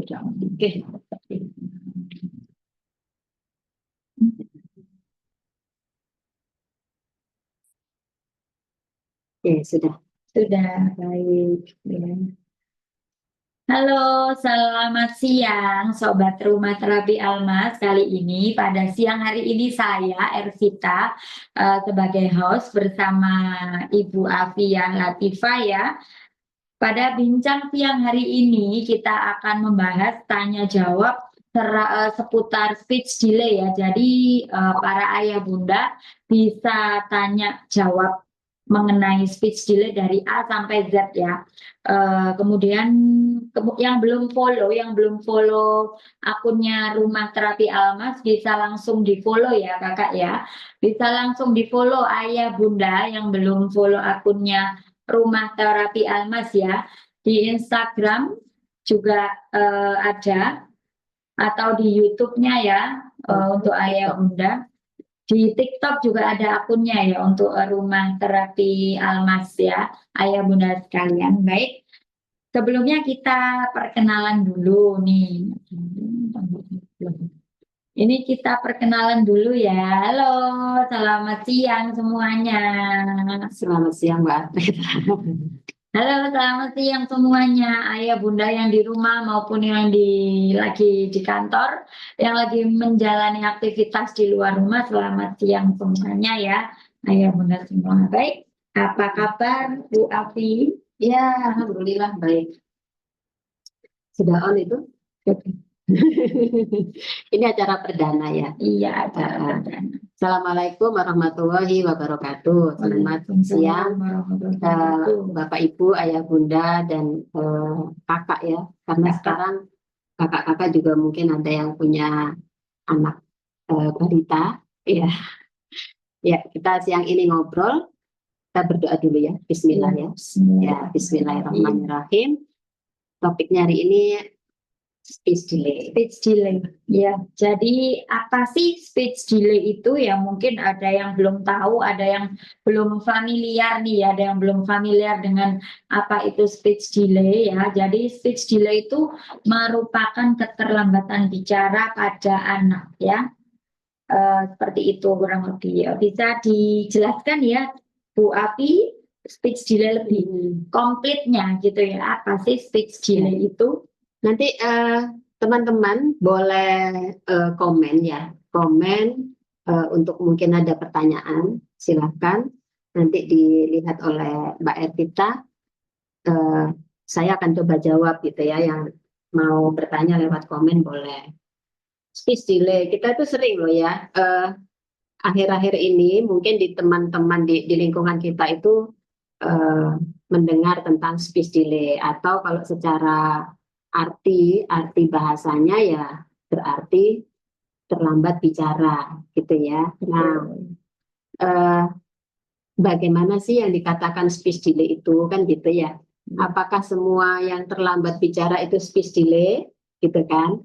Oke. Oke, sudah. Sudah baik. Ya. Halo, selamat siang Sobat Rumah Terapi Almas. Kali ini, pada siang hari ini saya, Ervita, sebagai host bersama Ibu Afia Latifah ya. Pada bincang siang hari ini, kita akan membahas tanya jawab seputar speech delay ya. Jadi, para ayah bunda bisa tanya jawab mengenai speech delay dari A sampai Z ya. Kemudian yang belum follow akunnya Rumah Terapi Almas bisa langsung di follow ya kakak ya. Bisa langsung di follow ayah bunda yang belum follow akunnya Rumah Terapi Almas ya. Di Instagram juga ada, atau di YouTube-nya ya, untuk ayah bunda. Di TikTok juga ada akunnya ya untuk Rumah Terapi Almas ya, ayah bunda sekalian. Baik, sebelumnya kita perkenalan dulu nih. Ini kita perkenalan dulu ya. Halo, selamat siang semuanya. Selamat siang, Mbak. Halo, selamat siang semuanya. Ayah bunda yang di rumah maupun yang lagi di kantor, yang lagi menjalani aktivitas di luar rumah, selamat siang semuanya ya. Ayah bunda semua. Baik, apa kabar Bu Afi? Ya, alhamdulillah baik. Sudah on itu? Ini acara perdana ya. Iya, acara perdana. Assalamualaikum warahmatullahi wabarakatuh. Selamat siang Bapak Ibu, Ayah Bunda dan kakak ya. Karena sekarang kakak-kakak juga mungkin ada yang punya anak balita. Ya, ya kita siang ini ngobrol. Kita berdoa dulu ya. Bismillah ya. Ya, Bismillahirrahmanirrahim. Topiknya hari ini speech delay. Speech delay. Ya, jadi apa sih speech delay itu ya? Mungkin ada yang belum tahu, ada yang belum familiar nih, ada yang belum familiar dengan apa itu speech delay ya. Jadi speech delay itu merupakan keterlambatan bicara pada anak ya. Seperti itu kurang lebih ya. Bisa dijelaskan ya Bu Api, speech delay lebih komplitnya gitu ya. Apa sih speech delay itu? Nanti teman-teman boleh komen ya, untuk mungkin ada pertanyaan, silakan nanti dilihat oleh Mbak Ervita. Saya akan coba jawab gitu ya, yang mau bertanya lewat komen boleh. Speech delay, kita itu sering loh ya, akhir-akhir ini mungkin di teman-teman di lingkungan kita itu mendengar tentang speech delay, atau kalau secara arti bahasanya ya berarti terlambat bicara gitu ya. Nah, bagaimana sih yang dikatakan speech delay itu kan gitu ya? Apakah semua yang terlambat bicara itu speech delay gitu kan?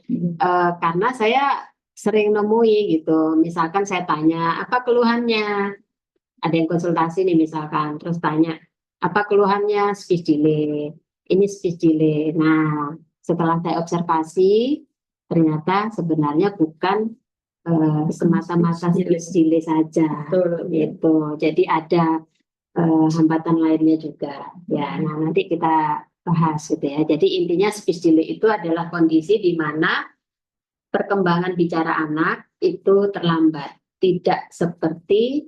Karena saya sering nemui gitu, misalkan saya tanya apa keluhannya, ada yang konsultasi nih misalkan, terus tanya apa keluhannya, speech delay, ini speech delay. Nah, setelah saya observasi, ternyata sebenarnya bukan semata-mata speech delay saja, gitu. Jadi ada hambatan lainnya juga. Ya, nah nanti kita bahas gitu ya. Jadi intinya speech delay itu adalah kondisi di mana perkembangan bicara anak itu terlambat, tidak seperti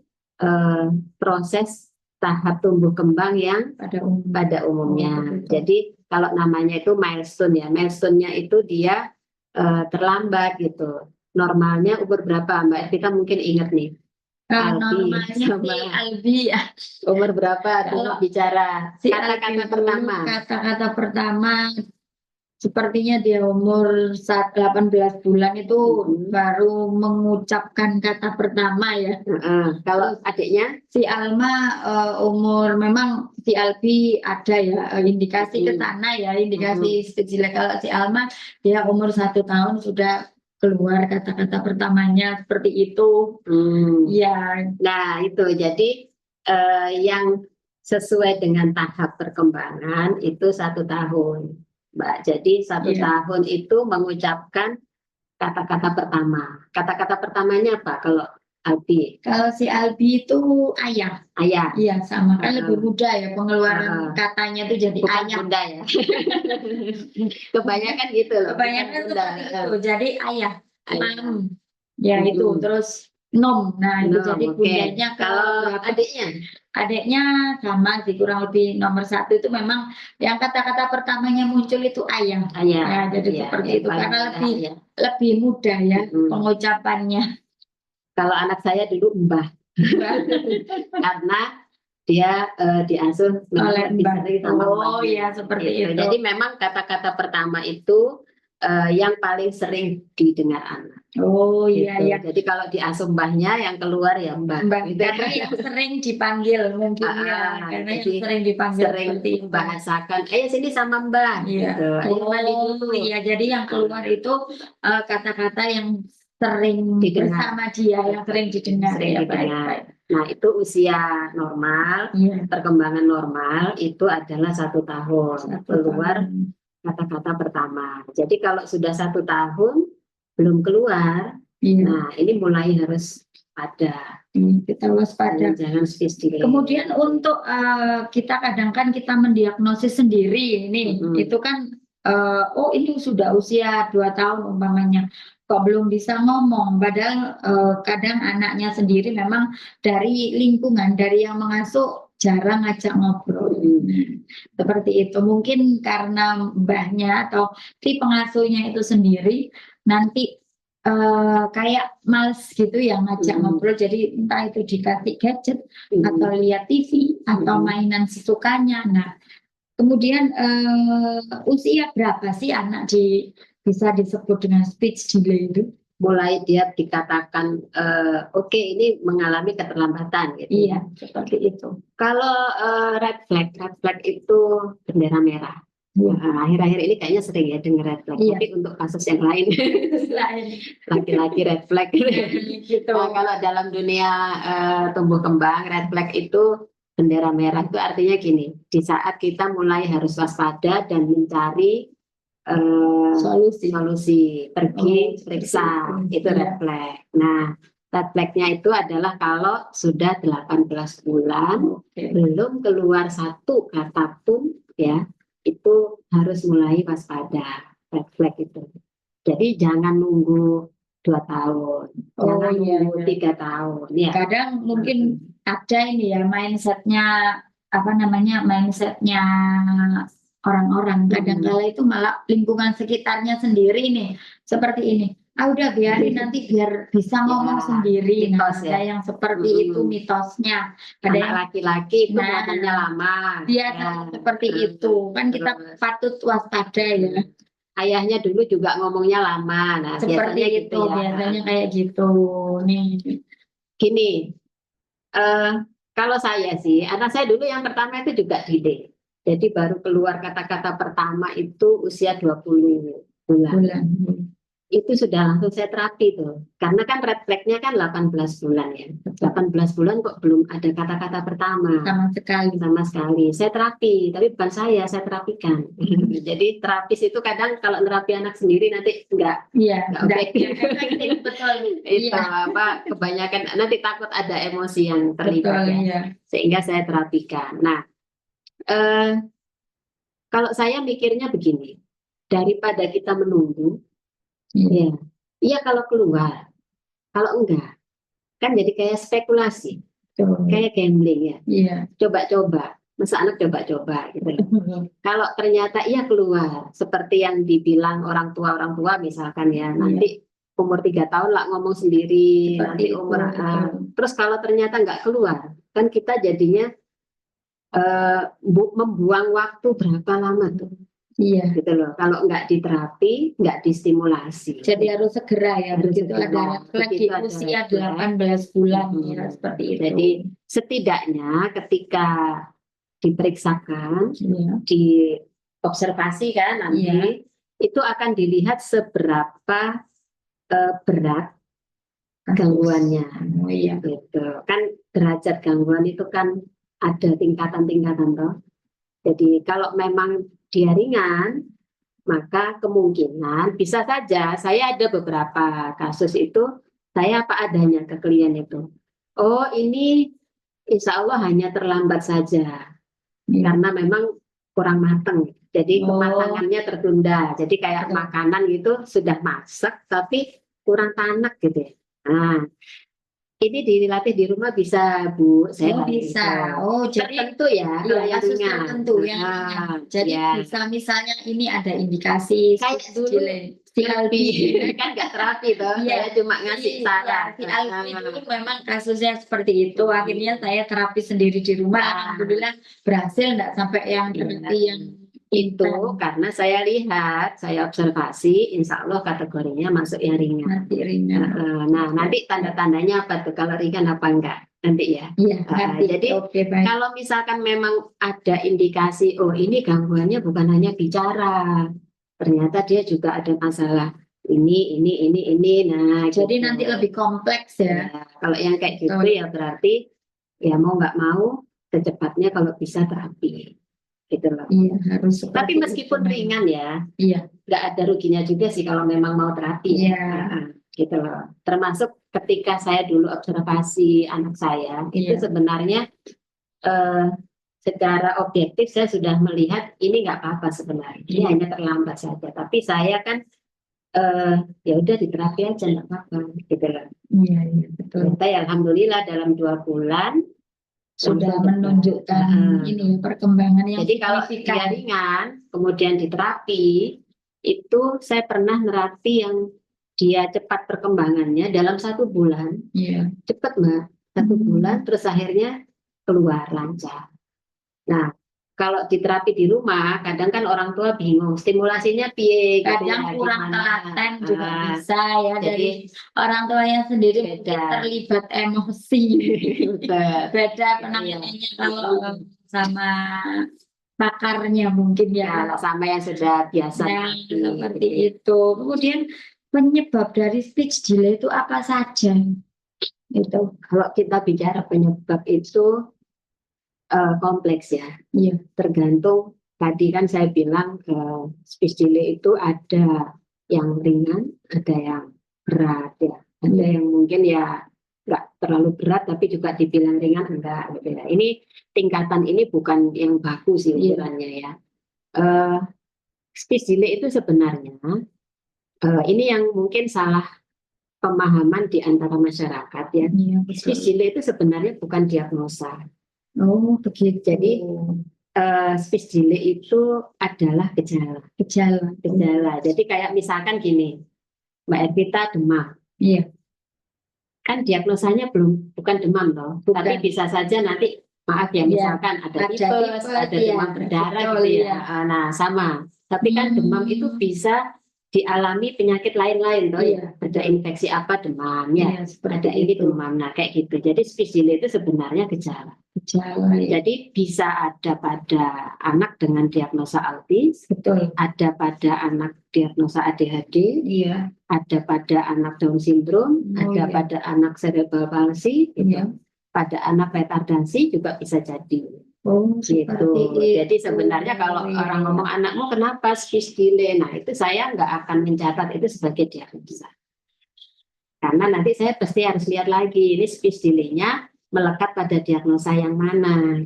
proses tahap tumbuh kembang yang pada umumnya. Jadi kalau namanya itu milestone ya, milestone-nya itu dia terlambat gitu. Normalnya umur berapa Mbak? Kita mungkin ingat nih. Normalnya si Albi ya. Umur berapa dulu bicara? Kata-kata pertama. Kata-kata pertama sepertinya dia umur 18 bulan itu baru mengucapkan kata pertama ya. Kalau adiknya? Si Alma memang si Albi ada ya indikasi ke sana ya, indikasi speech delay. Kalau si Alma dia umur 1 tahun sudah keluar kata-kata pertamanya seperti itu. Ya. Nah itu jadi yang sesuai dengan tahap perkembangan itu 1 tahun. Mbak. Jadi 1 Iya. tahun itu mengucapkan kata-kata pertama. Kata-kata pertamanya apa kalau Albi? Kalau si Albi itu ayah. Ayah. Iya, sama. Kan lebih Heeh. mudah ya pengeluaran Heeh. katanya tuh jadi Bukan ayah. bunda ya. Kebanyakan gitu loh. Kebanyakan Bukan bunda. seperti itu. Jadi ayah, Ayah. mam. Ya itu. Mm-mm. Terus nom. Nah, itu No, jadi oke. bundanya ke Kalau berapa? adiknya? Adiknya sama sih, kurang lebih nomor 1 itu memang yang kata-kata pertamanya muncul itu ayah. Ayah. Ya, jadi Ya, seperti yang itu paling karena mudah ya. lebih mudah ya Mm-mm. pengucapannya. Kalau anak saya dulu Mbah. Karena dia diasuh memang Oleh lebih Mbak. sering sama Oh mbahnya. ya, seperti Gitu. itu. Jadi memang kata-kata pertama itu yang paling sering didengar anak. Oh iya Gitu. ya. Jadi kalau diasuh mbahnya yang keluar ya mbah. Mbak, Gitu. karena yang sering dipanggil mungkin ya, karena yang Jadi sering dipanggil sering seperti itu. membahasakan, ayo sini sama mbah. Iya. Gitu. Ayo mandi dulu. Oh iya, jadi yang keluar itu kata-kata yang sering Didengar. bersama dia, yang sering didengar. Sering Ya, didengar. baik-baik. Nah itu usia normal, Iya. perkembangan normal itu adalah 1 tahun. Satu Keluar tahun. kata-kata pertama. Jadi kalau sudah 1 tahun belum keluar, Iya. nah ini mulai harus ada. Kita waspada. Jangan speech delay. Kemudian untuk kita kadang kan kita mendiagnosis sendiri ini, itu kan oh ini sudah usia 2 tahun umpamanya, kok belum bisa ngomong. Padahal kadang anaknya sendiri memang dari lingkungan, dari yang mengasuh jarang ngajak ngobrol. Seperti itu. Mungkin karena mbahnya atau si pengasuhnya itu sendiri nanti kayak males gitu ya ngajak ngobrol, jadi entah itu dikasih gadget atau lihat TV atau mainan sesukanya. Nah, kemudian usia berapa sih anak bisa disebut dengan speech delay itu? Mulai dia dikatakan oke, ini mengalami keterlambatan gitu. Iya, seperti itu. Kalau red flag itu bendera merah. Akhir-akhir ini kayaknya sering ya dengar red flag, Iya. tapi untuk kasus yang lain, laki-laki red flag. Gitu. Nah, kalau dalam dunia tumbuh kembang, red flag itu bendera merah itu artinya gini, di saat kita mulai harus waspada dan mencari solusi, pergi periksa, itu red flag. Nah, red flagnya itu adalah kalau sudah 18 bulan belum keluar 1 kata pun ya, itu harus mulai waspada, red flag itu. Jadi jangan nunggu 2 tahun, jangan nunggu 3 tahun. Ya. Kadang mungkin ada ini ya mindsetnya orang-orang. Kadang-kala itu malah lingkungan sekitarnya sendiri nih seperti ini. Udah biarin nanti biar bisa ngomong sendiri. Nah, ada yang seperti itu mitosnya. Ada yang laki-laki itu ngomongnya lama. Dia seperti itu. Kan kita patut waspada ya. Ayahnya dulu juga ngomongnya lama. Nah, seperti biasanya itu gitu ya. Biasanya kayak gitu nih. Gini, kalau saya sih, anak saya dulu yang pertama itu juga delay. Jadi baru keluar kata-kata pertama itu usia 20 bulan. Itu sudah langsung saya terapi tuh. Karena kan red flag-nya kan 18 bulan ya. 18 bulan kok belum ada kata-kata pertama. Sama sekali. Saya terapi, tapi bukan saya terapikan. Jadi terapis itu kadang kalau nerapi anak sendiri nanti enggak efektif. Itu apa, kebanyakan nanti takut ada emosi yang terlibat ya. Sehingga saya terapikan. Nah, kalau saya mikirnya begini, daripada kita menunggu, iya kalau keluar, kalau enggak, kan jadi kayak spekulasi, kayak gambling ya. Coba-coba, masa anak coba-coba gitu. Kalau ternyata iya keluar, seperti yang dibilang orang tua misalkan ya, nanti umur 3 tahun lah ngomong sendiri, nanti umur terus kalau ternyata enggak keluar, kan kita jadinya membuang waktu berapa lama tuh. Gitu loh. Kalau nggak diterapi, nggak distimulasi. Jadi harus segera ya. Begitu ada lagi usia 18 bulan ya seperti itu. Jadi setidaknya ketika diperiksakan, diobservasi kan nanti, itu akan dilihat seberapa berat gangguannya. Gitu. Kan derajat gangguan itu kan ada tingkatan-tingkatan toh. Jadi kalau memang dia ringan, maka kemungkinan bisa saja saya ada beberapa kasus itu saya apa adanya ke klien itu. Oh, ini insya Allah hanya terlambat saja karena memang kurang matang. Jadi kematangannya tertunda. Jadi kayak makanan gitu sudah masak tapi kurang tanak gitu ya. Nah, ini dilatih di rumah bisa, Bu. Saya bisa. Oh, jadi tertentu ya, kalau yang kasus ringan. tertentu yang ringan. Jadi ya. bisa misalnya ini ada indikasi Kayak dulu terapi kan nggak terapi toh, saya cuma ngasih saran. Si Alfi dulu memang kasusnya seperti itu. Akhirnya saya terapi sendiri di rumah. Alhamdulillah berhasil, nggak sampai yang terapi yang itu karena saya lihat, saya observasi, insya Allah kategorinya masuk yang ringan. Nah, nanti tanda-tandanya apa tuh kalau ringan apa enggak nanti ya. Jadi kalau misalkan memang ada indikasi, oh ini gangguannya bukan hanya bicara, ternyata dia juga ada masalah ini. Nah, jadi gitu. nanti lebih kompleks ya. Kalau yang kayak gitu ya berarti ya mau nggak mau secepatnya kalau bisa terapi. Gitu loh. Iya, harus. Tapi meskipun ringan ya, nggak ada ruginya juga sih kalau memang mau terapi. Gitu loh. Termasuk ketika saya dulu observasi anak saya, itu sebenarnya secara objektif saya sudah melihat ini nggak apa-apa sebenarnya, ini hanya terlambat saja. Tapi saya kan ya udah di terapi aja nggak apa-apa, gitu loh. Iya, betul. Ternyata ya alhamdulillah dalam 2 bulan sudah menunjukkan ini perkembangan yang jadi kalau dia ringan kemudian di terapi itu saya pernah nerapi yang dia cepat perkembangannya dalam 1 bulan. Cepat Mbak, 1 bulan terus akhirnya keluar lancar. Nah, kalau di terapi di rumah kadang kan orang tua bingung stimulasinya piye, kadang gitu, kurang telaten juga bisa ya, jadi orang tuanya sendiri terlibat emosi. Beda penanganannya kalau sama pakarnya mungkin ya, sama yang sudah biasa seperti itu. Kemudian penyebab dari speech delay itu apa saja? Itu kalau kita bicara penyebab itu kompleks ya. Tergantung, tadi kan saya bilang speech delay itu ada yang ringan, ada yang berat ya. Ada yang mungkin ya nggak terlalu berat tapi juga dibilang ringan enggak gitu ya. Ini tingkatan ini bukan yang baku sih ukurannya ya. Speech delay itu sebenarnya ini yang mungkin salah pemahaman di antara masyarakat ya. Speech delay itu sebenarnya bukan diagnosa. Oh, begitu. Jadi speech delay itu adalah gejala. Jadi kayak misalkan gini, Mbak Ervita demam. Kan diagnosanya bukan demam loh, tapi bisa saja nanti maaf ya misalkan ada tipes, ada demam berdarah gitu ya. Nah, sama. Tapi kan demam itu bisa dialami penyakit lain-lain toh ya. Ada infeksi apa demam ya, ada ini demam. Nah, kayak gitu. Jadi speech delay itu sebenarnya gejala. Jadi bisa ada pada anak dengan diagnosa autis, ada pada anak diagnosa ADHD, ada pada anak Down syndrome, ada pada anak cerebral palsy, pada anak retardansi juga bisa jadi. Gitu. Jadi sebenarnya kalau orang ngomong anakmu kenapa speech delay, nah itu saya nggak akan mencatat itu sebagai diagnosa. Karena nanti saya pasti harus lihat lagi ini speech delay-nya melekat pada diagnosa yang mana.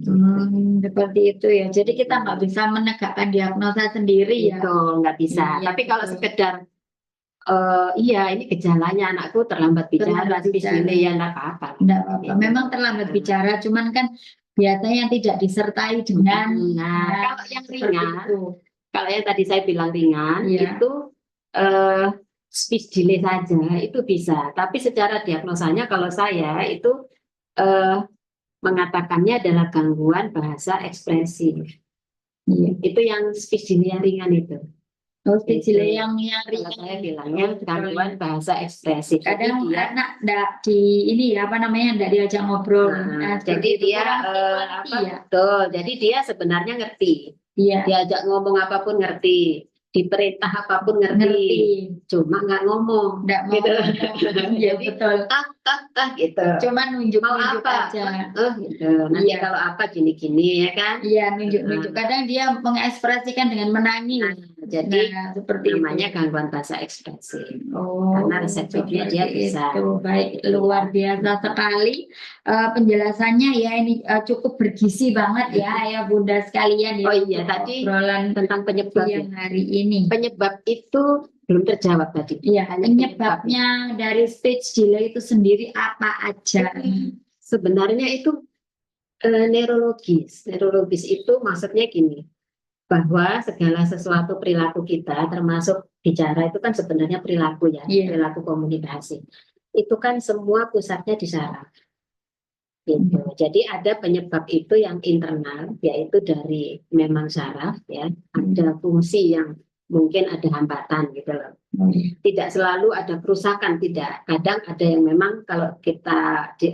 Seperti itu ya. Jadi kita nggak bisa menegakkan diagnosa sendiri ya. Itu nggak bisa. Tapi kalau sekedar iya ini gejalanya anakku terlambat bicara, speech delay ya nggak apa-apa. Memang terlambat bicara, cuman kan biasanya yang tidak disertai dengan kalau yang ringan, kalau yang tadi saya bilang ringan itu speech delay saja itu bisa. Tapi secara diagnosanya kalau saya itu mengatakannya adalah gangguan bahasa ekspresif. Itu yang speech delay yang ringan itu. Speech delay yang ringan. Saya bilangnya gangguan bahasa ekspresif. Kadang anak di ini ya apa namanya enggak diajak ngobrol. Jadi dia betul. Jadi dia sebenarnya ngerti. Diajak ngomong apapun ngerti. Diperintah apapun ngerti. Cuma nggak ngomong. Gitu. Jadi betul. Gitu. Cuma nunjuk apa aja. Gitu. Nanti kalau apa gini-gini ya kan. Iya, nunjuk-nunjuk. Kadang dia mengekspresikan dengan menangis. Jadi Nah, seperti namanya itu. gangguan bahasa ekspresi. Oh, Karena reseptifnya dia seperti bisa. itu. Baik, luar biasa sekali penjelasannya ya. Ini cukup bergizi banget ya, ya Bunda sekalian ya. Oh iya, untuk tadi obrolan tentang penyebab ya. siang hari ini. Penyebab itu belum terjawab tadi. Iya, Hanya penyebabnya dari speech delay itu sendiri apa aja? sebenarnya itu neurologis. Neurologis itu maksudnya gini, bahwa segala sesuatu perilaku kita, termasuk bicara itu kan sebenarnya perilaku ya, Iya. perilaku komunikasi. Itu kan semua pusatnya di saraf. Gitu. Jadi ada penyebab itu yang internal, yaitu dari memang saraf ya, ada fungsi yang mungkin ada hambatan gitu loh. Tidak selalu ada kerusakan, tidak. Kadang ada yang memang kalau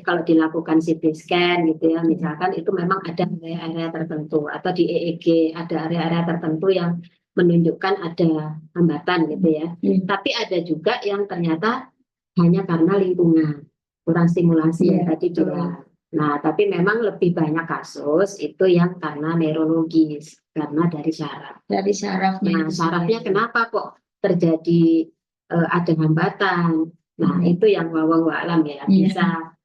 kalau dilakukan CT scan gitu ya, misalkan itu memang ada area-area tertentu, atau di EEG ada area-area tertentu yang menunjukkan ada hambatan gitu ya. Tapi ada juga yang ternyata hanya karena lingkungan, kurang stimulasi yang tadi bilang. Nah, tapi memang lebih banyak kasus itu yang karena neurologis, karena dari saraf. Dari sarafnya. Nah, sarafnya kenapa kok terjadi ada hambatan? Nah, itu yang walau alam ya. Bisa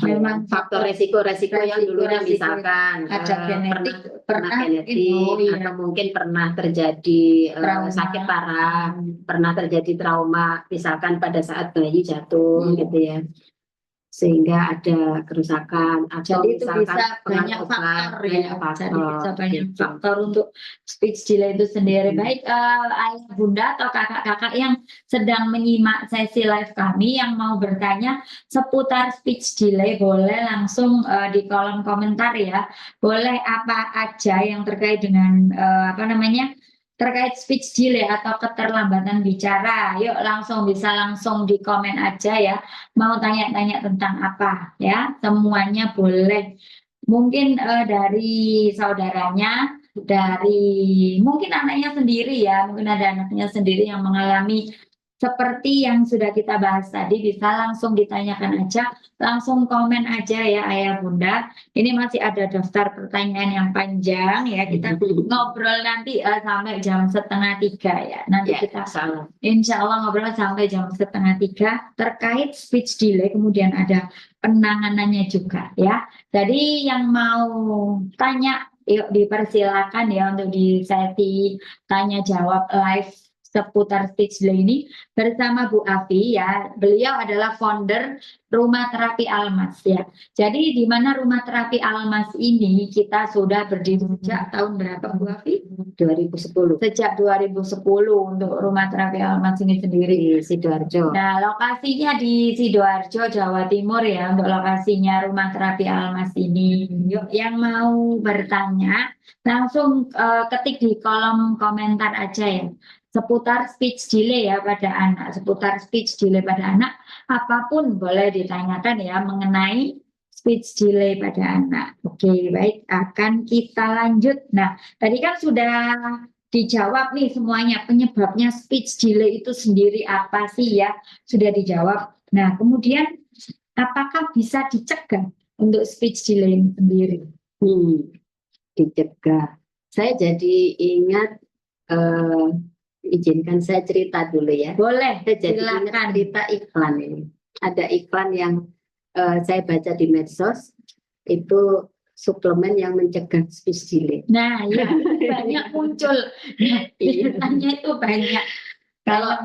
Memang faktor resiko-resiko yang dulunya misalkan ada genetik, pernah genetik, atau mungkin pernah terjadi sakit parah, pernah terjadi trauma, misalkan pada saat bayi jatuh gitu ya, sehingga ada kerusakan, atau jadi itu misalkan bisa banyak faktor ya. Jadi bisa banyak gitu. faktor untuk speech delay itu sendiri. Baik ayah bunda atau kakak-kakak yang sedang menyimak sesi live kami yang mau bertanya seputar speech delay, boleh langsung di kolom komentar ya. Boleh apa aja yang terkait dengan terkait speech delay atau keterlambatan bicara. Yuk bisa langsung di komen aja ya. Mau tanya-tanya tentang apa ya, semuanya boleh. Mungkin dari saudaranya, dari mungkin anaknya sendiri ya, mungkin ada anaknya sendiri yang mengalami seperti yang sudah kita bahas tadi, bisa langsung ditanyakan aja, langsung komen aja ya ayah bunda. Ini masih ada daftar pertanyaan yang panjang ya, kita ngobrol nanti sampai jam 2:30 ya. Nanti kita insya Allah ngobrol sampai jam 2:30 terkait speech delay, kemudian ada penanganannya juga ya. Jadi yang mau tanya, yuk dipersilakan ya untuk di sesi tanya jawab live seputar speech delay ini bersama Bu Afi ya. Beliau adalah founder Rumah Terapi Almas ya. Jadi di mana Rumah Terapi Almas ini kita sudah berdiri sejak tahun berapa Bu Afi? 2010. Sejak 2010 untuk Rumah Terapi Almas ini sendiri di Sidoarjo. Nah, lokasinya di Sidoarjo, Jawa Timur ya, untuk lokasinya Rumah Terapi Almas ini. Yuk, yang mau bertanya langsung ketik di kolom komentar aja ya. Seputar speech delay ya pada anak, seputar speech delay pada anak, apapun boleh ditanyakan ya mengenai speech delay pada anak. Oke, baik, akan kita lanjut. Nah, tadi kan sudah dijawab nih semuanya, penyebabnya speech delay itu sendiri apa sih ya, sudah dijawab. Nah, kemudian apakah bisa dicegah untuk speech delay sendiri? Dicegah. Saya jadi ingat, izinkan saya cerita dulu ya. Boleh, saya jadi ingat cerita iklan ini. Ada iklan yang saya baca di medsos, itu suplemen yang mencegah speech delay. Nah, ya banyak muncul. Ceritanya itu banyak. Kalau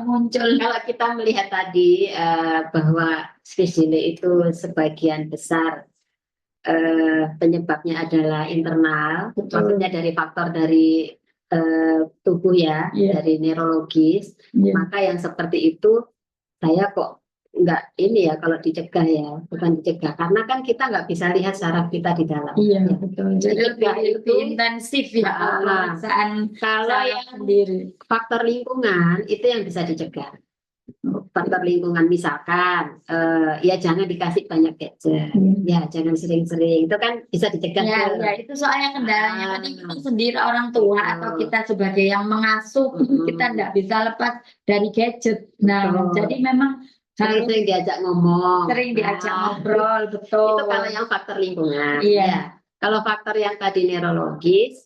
kita melihat tadi bahwa speech delay itu sebagian besar penyebabnya adalah internal, maksudnya dari faktor dari tubuh ya, dari neurologis, maka yang seperti itu saya kok nggak ini ya kalau dicegah ya, bukan dicegah, karena kan kita nggak bisa lihat saraf kita di dalam. Iya, betul. Jadi lebih intensif ya pemeriksaan. Kalau yang sendiri faktor lingkungan itu yang bisa dicegah. Faktor lingkungan misalkan ya jangan dikasih banyak gadget, ya jangan sering-sering, itu kan bisa dicegah. Ya itu soalnya kendalanya tadi kita sendiri orang tua atau kita sebagai yang mengasuh kita nggak bisa lepas dari gadget. Nah, jadi memang sering diajak ngomong, sering diajak ngobrol, betul. Itu kalau yang faktor lingkungan. Iya. Kalau faktor yang tadi neurologis,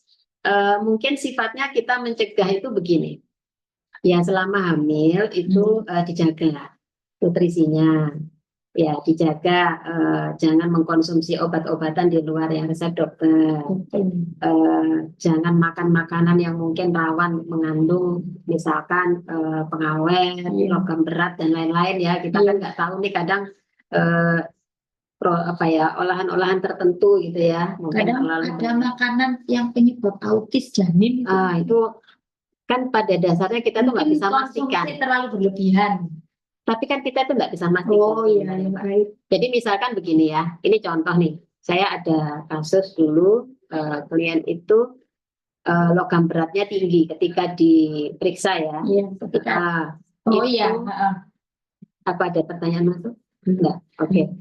mungkin sifatnya kita mencegah itu begini. Ya, selama hamil itu dijaga nutrisinya. Ya, dijaga, jangan mengkonsumsi obat-obatan di luar yang resep dokter. Jangan makan makanan yang mungkin rawan mengandung misalkan pengawet, logam berat dan lain-lain ya. Kita kan nggak tahu nih kadang olahan-olahan tertentu gitu ya. Mungkin Kadang ada makanan yang penyebab autis janin itu kan pada dasarnya kita tuh nggak bisa pastikan. Terlalu berlebihan. Tapi kan kita tuh nggak bisa pastikan. Oh iya, baik. Jadi misalkan begini ya, ini contoh nih. Saya ada kasus dulu klien itu logam beratnya tinggi ketika diperiksa ya. Iya, ketika. Oh itu, iya. Apa ada pertanyaan masuk? Enggak. Oke.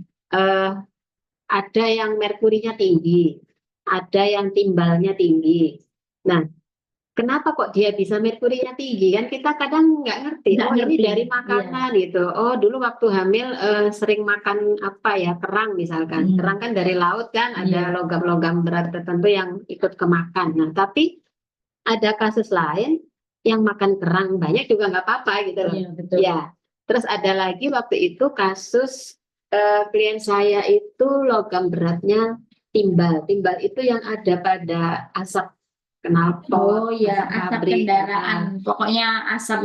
Ada yang merkurinya tinggi, ada yang timbalnya tinggi. Nah, kenapa kok dia bisa merkurinya tinggi? Kan kita kadang nggak ngerti. Ini dari makanan gitu. Oh, dulu waktu hamil sering makan apa ya, kerang misalkan. Kerang kan dari laut kan, ada logam-logam berat tertentu yang ikut kemakan. Nah, tapi ada kasus lain yang makan kerang banyak juga nggak apa-apa gitu loh. Iya, betul. Ya. Terus ada lagi waktu itu kasus klien saya itu logam beratnya timbal. Timbal itu yang ada pada asap knalpot. Oh ya, asap kendaraan. Pokoknya asap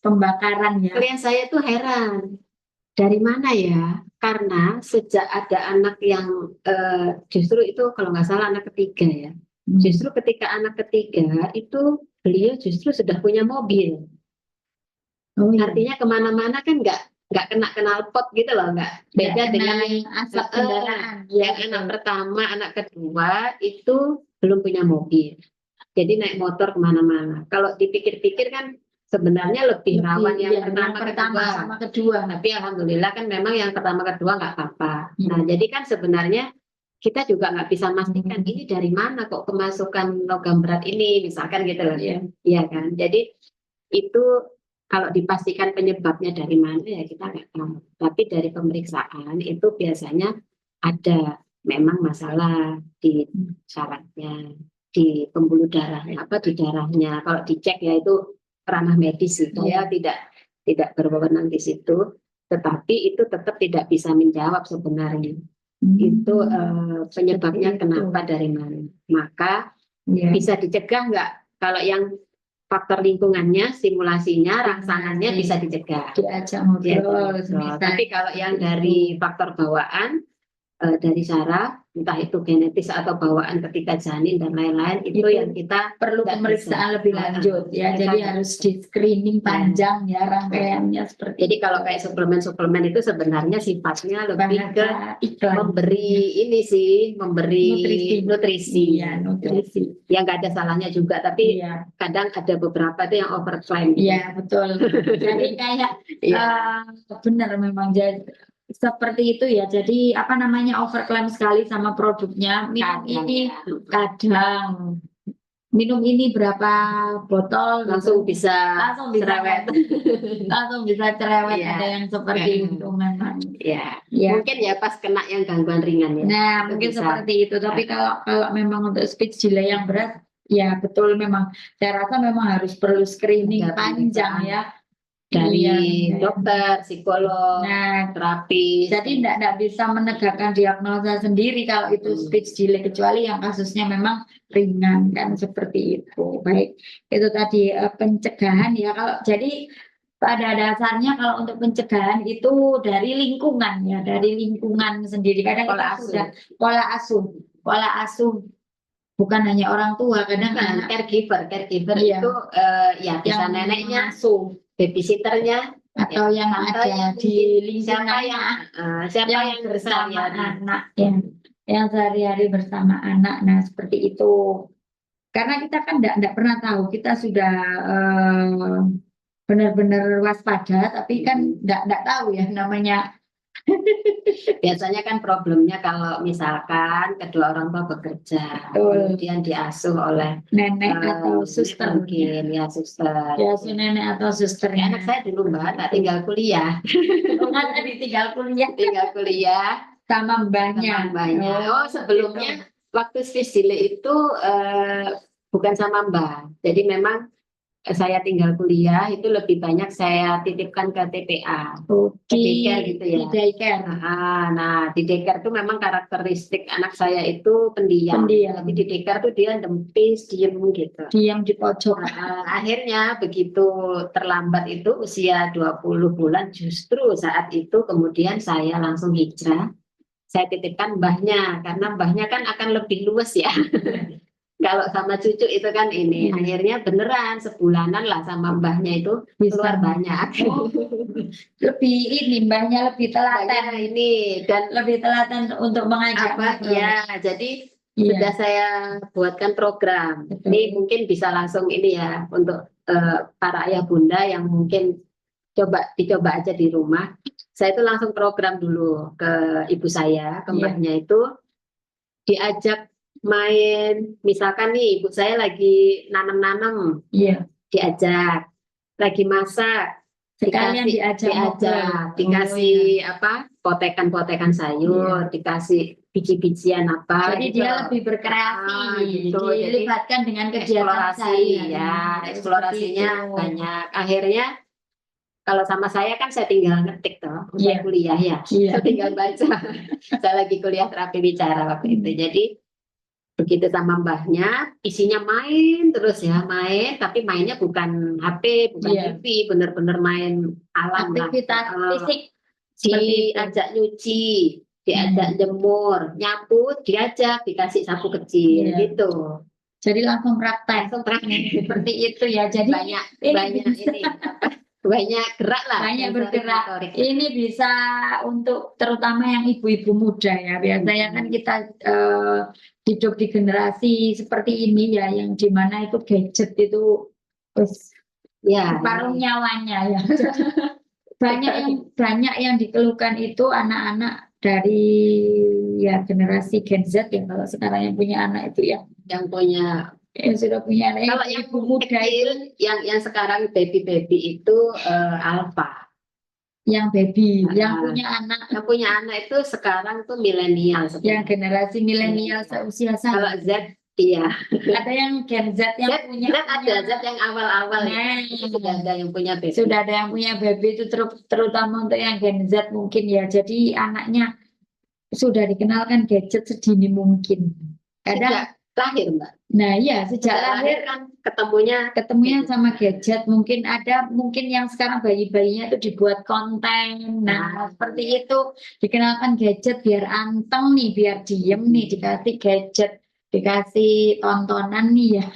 pembakaran ya. Klien saya tuh heran. Dari mana ya? Karena sejak ada anak yang justru itu kalau nggak salah anak ketiga ya. Justru ketika anak ketiga itu beliau justru sudah punya mobil. Artinya kemana-mana kan nggak kena knalpot gitu loh, nggak beda dengan asap kendaraan. Yang anak pertama, anak kedua itu belum punya mobil, jadi naik motor kemana-mana. Kalau dipikir-pikir kan sebenarnya lebih rawan yang pertama sama kedua. Tapi alhamdulillah kan memang yang pertama kedua nggak apa-apa. Nah, jadi kan sebenarnya kita juga nggak bisa memastikan ini dari mana kok kemasukan logam berat ini, misalkan gitu loh. Iya kan. Jadi itu kalau dipastikan penyebabnya dari mana ya kita nggak tahu. Tapi dari pemeriksaan itu biasanya ada memang masalah di syaratnya, di pembuluh darahnya, di darahnya. Kalau dicek ya itu ranah medis itu ya tidak berwenang di situ. Tetapi itu tetap tidak bisa menjawab sebenarnya. Itu penyebabnya kenapa dari mana. Maka bisa dicegah nggak? Kalau yang faktor lingkungannya, stimulasinya, rangsangannya bisa dicegah. Diajak ngobrol. Tapi kalau yang dari faktor bawaan, dari saraf, entah itu genetis atau bawaan ketika janin dan lain-lain, itu yang kita perlu pemeriksaan lebih lanjut ya. Jadi harus di screening panjang ya rangkaiannya seperti. Jadi kalau kayak suplemen-suplemen itu sebenarnya sifatnya lebih ke memberi ini sih, memberi nutrisi. Ya, nutrisi. Yang nggak ada salahnya juga, tapi kadang ada beberapa itu yang overclaim. Iya, betul. Jadi kayak benar memang jadi seperti itu ya. Jadi apa namanya overclaim sekali sama produknya. Minum ini berapa botol langsung bisa cerewet. Langsung bisa cerewet. Ada yang seperti itu memang. Mungkin ya pas kena yang gangguan ringan ya. Nah, mungkin seperti itu. Tapi kalau memang untuk speech delay yang berat, ya betul memang. Saya rasa memang harus perlu screening panjang ya. Dari dokter, psikolog, terapi. Jadi tidak bisa menegakkan diagnosa sendiri kalau itu speech delay, kecuali yang kasusnya memang ringan kan seperti itu. Baik, itu tadi pencegahan ya. Kalau jadi pada dasarnya kalau untuk pencegahan itu dari lingkungan ya, dari lingkungan sendiri. Kadang kita sudah pola asuh. Bukan hanya orang tua, kadang caregiver itu ya bisa neneknya, babysitternya, atau yang ada di lingkungan siapa yang bersama anak yang sehari-hari bersama anak. Nah seperti itu, karena kita kan tidak pernah tahu, kita sudah benar-benar waspada, tapi kan tidak tahu ya namanya. Biasanya kan problemnya kalau misalkan kedua orang tua bekerja, kemudian diasuh oleh nenek atau suster mungkin ya suster. Ya nenek atau suster. Anak saya dulu Mbak tak tinggal kuliah. tinggal kuliah sama mbahnya. Oh sebelumnya waktu speech delay itu bukan sama Mbah. Jadi memang saya tinggal kuliah itu lebih banyak saya titipkan ke TPA, ke daycare gitu ya. Di daycare. Nah, di daycare itu memang karakteristik anak saya itu pendiam. Pendiam. Jadi di daycare tuh dia dempis, diem gitu. Diam di pojok. Akhirnya begitu terlambat itu usia 20 bulan, justru saat itu kemudian saya langsung hijrah. Saya titipkan mbahnya, karena mbahnya kan akan lebih luas ya. Kalau sama cucu itu kan ini, akhirnya beneran sebulanan lah sama mbahnya itu keluar banyak. Lebih ini mbahnya lebih telaten Mbahnya ini dan lebih telaten untuk mengajak apa ngobrol. ya, jadi Iya. sudah saya buatkan program. Betul. Ini mungkin bisa langsung ini ya untuk para ayah bunda yang mungkin dicoba aja di rumah. Saya itu langsung program dulu ke ibu saya, ke mbahnya itu diajak main, misalkan nih ibu saya lagi nanam-nanam, diajak, lagi masak, sekalian diajak, dikasih apa, potekan-potekan sayur, dikasih biji-bijian apa. Jadi gitu. dia lebih berkreasi, gitu. dilibatkan dengan kegiatan eksplorasi ya, eksplorasinya banyak. Akhirnya kalau sama saya kan saya tinggal ngetik toh, saya kuliah ya, saya tinggal baca. Saya lagi kuliah terapi bicara waktu itu. Jadi begitu sama mbahnya, isinya main terus ya, main, tapi mainnya bukan HP, bukan TV, bener-bener main alam lah. Aktivitas fisik. Diajak nyuci, diajak jemur, nyapu, diajak, dikasih sapu kecil gitu. Jadi langsung praktek. Seperti itu ya. Jadi banyak gerak lah. Banyak bergerak. Ini bisa untuk terutama yang ibu-ibu muda ya. Biasanya kan kita hidup di generasi seperti ini ya, yang dimana itu gadget itu separuh nyawanya ya. banyak yang dikeluhkan itu anak-anak dari ya generasi Gen Z ya, kalau sekarang yang punya anak itu ya, yang punya sudah punya anak. Kalau yang ibu muda kecil, yang sekarang baby itu alpha. Yang baby, yang punya anak itu sekarang tuh milenial. Yang generasi milenial seusia saya. Kalau Z, iya. Ada yang Gen Z yang punya. Ada Z yang awal-awal. Sudah ada yang punya baby. Sudah ada yang punya baby itu terutama untuk yang Gen Z mungkin ya. Jadi anaknya sudah dikenalkan gadget sedini mungkin. Sejak lahir, Mbak. Nah iya, sejak lahir kan ketemunya sama gadget. Mungkin yang sekarang bayi-bayinya itu dibuat konten. Nah, seperti itu dikenalkan gadget biar anteng nih, biar diem nih, dikasih gadget, dikasih tontonan nih ya,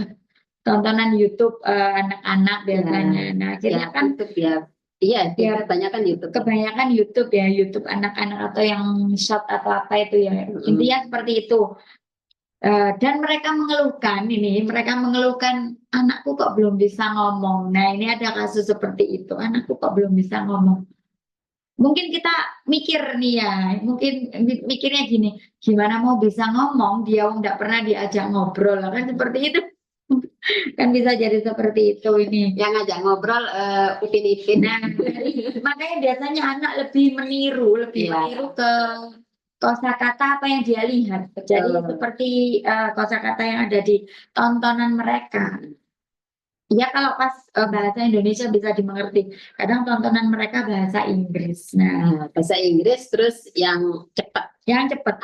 tontonan YouTube anak-anak biasanya. Nah akhirnya kan YouTube ya. Iya, kebanyakan YouTube. Kebanyakan YouTube ya, YouTube anak-anak atau yang short atau apa itu ya. Intinya seperti itu. Dan mereka mengeluhkan anakku kok belum bisa ngomong. Nah ini ada kasus seperti itu, anakku kok belum bisa ngomong. Mungkin kita mikir nih ya, mungkin mikirnya gini, gimana mau bisa ngomong dia nggak pernah diajak ngobrol, kan seperti itu. Kan bisa jadi seperti itu ini. Yang ngajak ngobrol Upin Ipin. Nah, makanya biasanya anak lebih meniru ke kosakata apa yang dia lihat. Jadi seperti kosakata yang ada di tontonan mereka. Ya kalau pas bahasa Indonesia bisa dimengerti. Kadang tontonan mereka bahasa Inggris. Nah, bahasa Inggris terus yang cepat.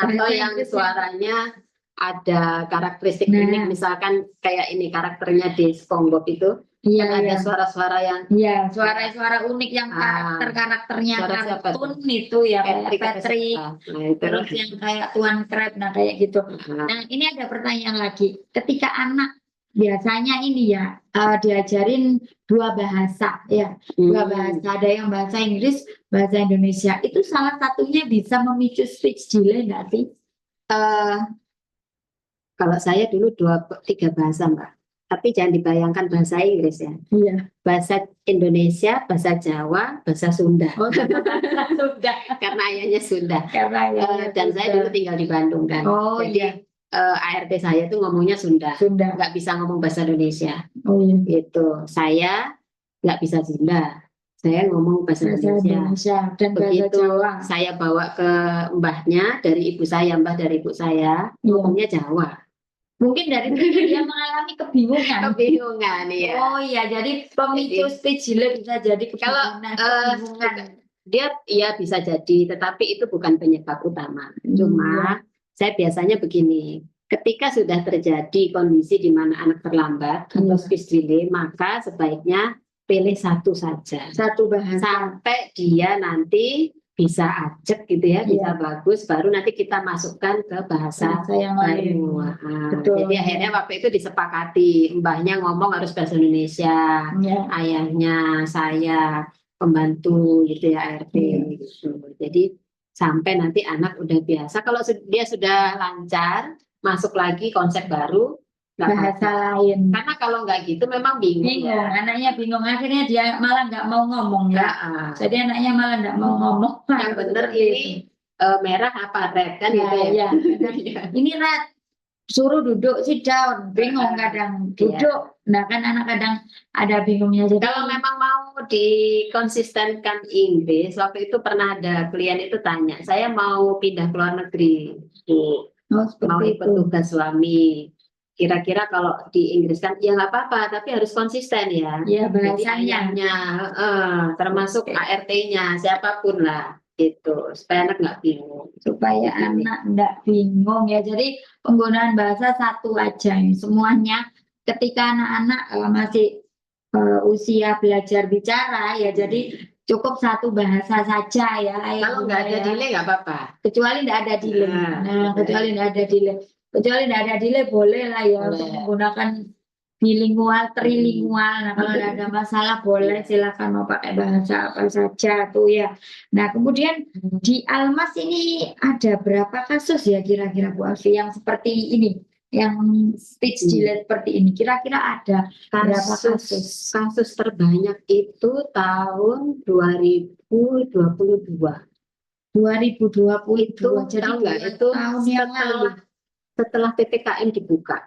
Atau yang suaranya ada karakteristik unik, misalkan kayak ini karakternya di SpongeBob itu. Ada suara-suara yang suara-suara unik yang karakternya kartun itu ya, Patrick. Terus yang kayak Tuan Crab, nah kayak gitu. Nah ini ada pertanyaan lagi, ketika anak biasanya ini ya diajarin dua bahasa ya, dua bahasa, ada yang bahasa Inggris, bahasa Indonesia, itu salah satunya bisa memicu speech delay nggak sih? Kalau saya dulu 3 bahasa, Mbak. Tapi jangan dibayangkan bahasa Inggris ya. Iya. Bahasa Indonesia, bahasa Jawa, bahasa Sunda. Sunda. Karena ayahnya Sunda. Dan saya dulu tinggal di Bandung kan. Jadi ART saya itu ngomongnya Sunda. Nggak bisa ngomong bahasa Indonesia. Gitu. Saya nggak bisa Sunda. Saya ngomong bahasa Indonesia. Dan begitu Jawa. Saya bawa ke mbahnya dari ibu saya, mbah dari ibu saya ngomongnya Jawa. Mungkin dari kecil dia mengalami kebingungan. Kebingungan ya. Oh iya, jadi pemicu speech delay bisa jadi Kalau kebingungan. dia ya bisa jadi, tetapi itu bukan penyebab utama. Cuma saya biasanya begini, ketika sudah terjadi kondisi di mana anak terlambat atau speech delay, maka sebaiknya pilih satu saja, Satu bahasa. sampai dia nanti bisa ajak gitu ya, bisa bagus, baru nanti kita masukkan ke bahasa yang lain. baru. Betul. Jadi akhirnya waktu itu disepakati, mbahnya ngomong harus bahasa Indonesia, ayahnya, saya, pembantu gitu ya, ART gitu. Jadi sampai nanti anak udah biasa, kalau dia sudah lancar, masuk lagi konsep baru, bahasa lain. Karena kalau nggak gitu memang bingung ya. Anaknya bingung, akhirnya dia malah nggak mau ngomong ya. Jadi anaknya malah nggak mau ngomong. Yang bener ini merah apa red kan gitu ya. Ini red, suruh duduk sit down, bingung kadang duduk. Nah kan anak kadang ada bingungnya. Jadi kalau memang mau dikonsistenkan Inggris, waktu itu pernah ada klien itu tanya, saya mau pindah ke luar negeri, mau ikut tugas suami. Kira-kira kalau di Inggris kan ya nggak apa-apa, tapi harus konsisten ya. Bahasanya, termasuk ART-nya, siapapun lah gitu, supaya anak nggak bingung. Supaya anak nggak bingung ya. Jadi penggunaan bahasa satu aja, semuanya. Ketika anak-anak masih usia belajar bicara ya, jadi cukup satu bahasa saja ya. Kalau nggak ada delay nggak apa-apa. Kecuali nggak ada delay. Kecuali nggak ada delay. Kecuali nggak ada delay boleh lah ya untuk menggunakan bilingual, trilingual. Nah kalau ada masalah boleh, silakan mau pakai bahasa apa saja tuh ya. Nah kemudian di Almas ini ada berapa kasus ya kira-kira Bu Afi yang seperti ini, yang speech delay seperti ini? Kira-kira ada berapa kasus? Kasus terbanyak itu tahun 2022. 2022. Jadi itu tahun yang lalu. Setelah PPKM dibuka.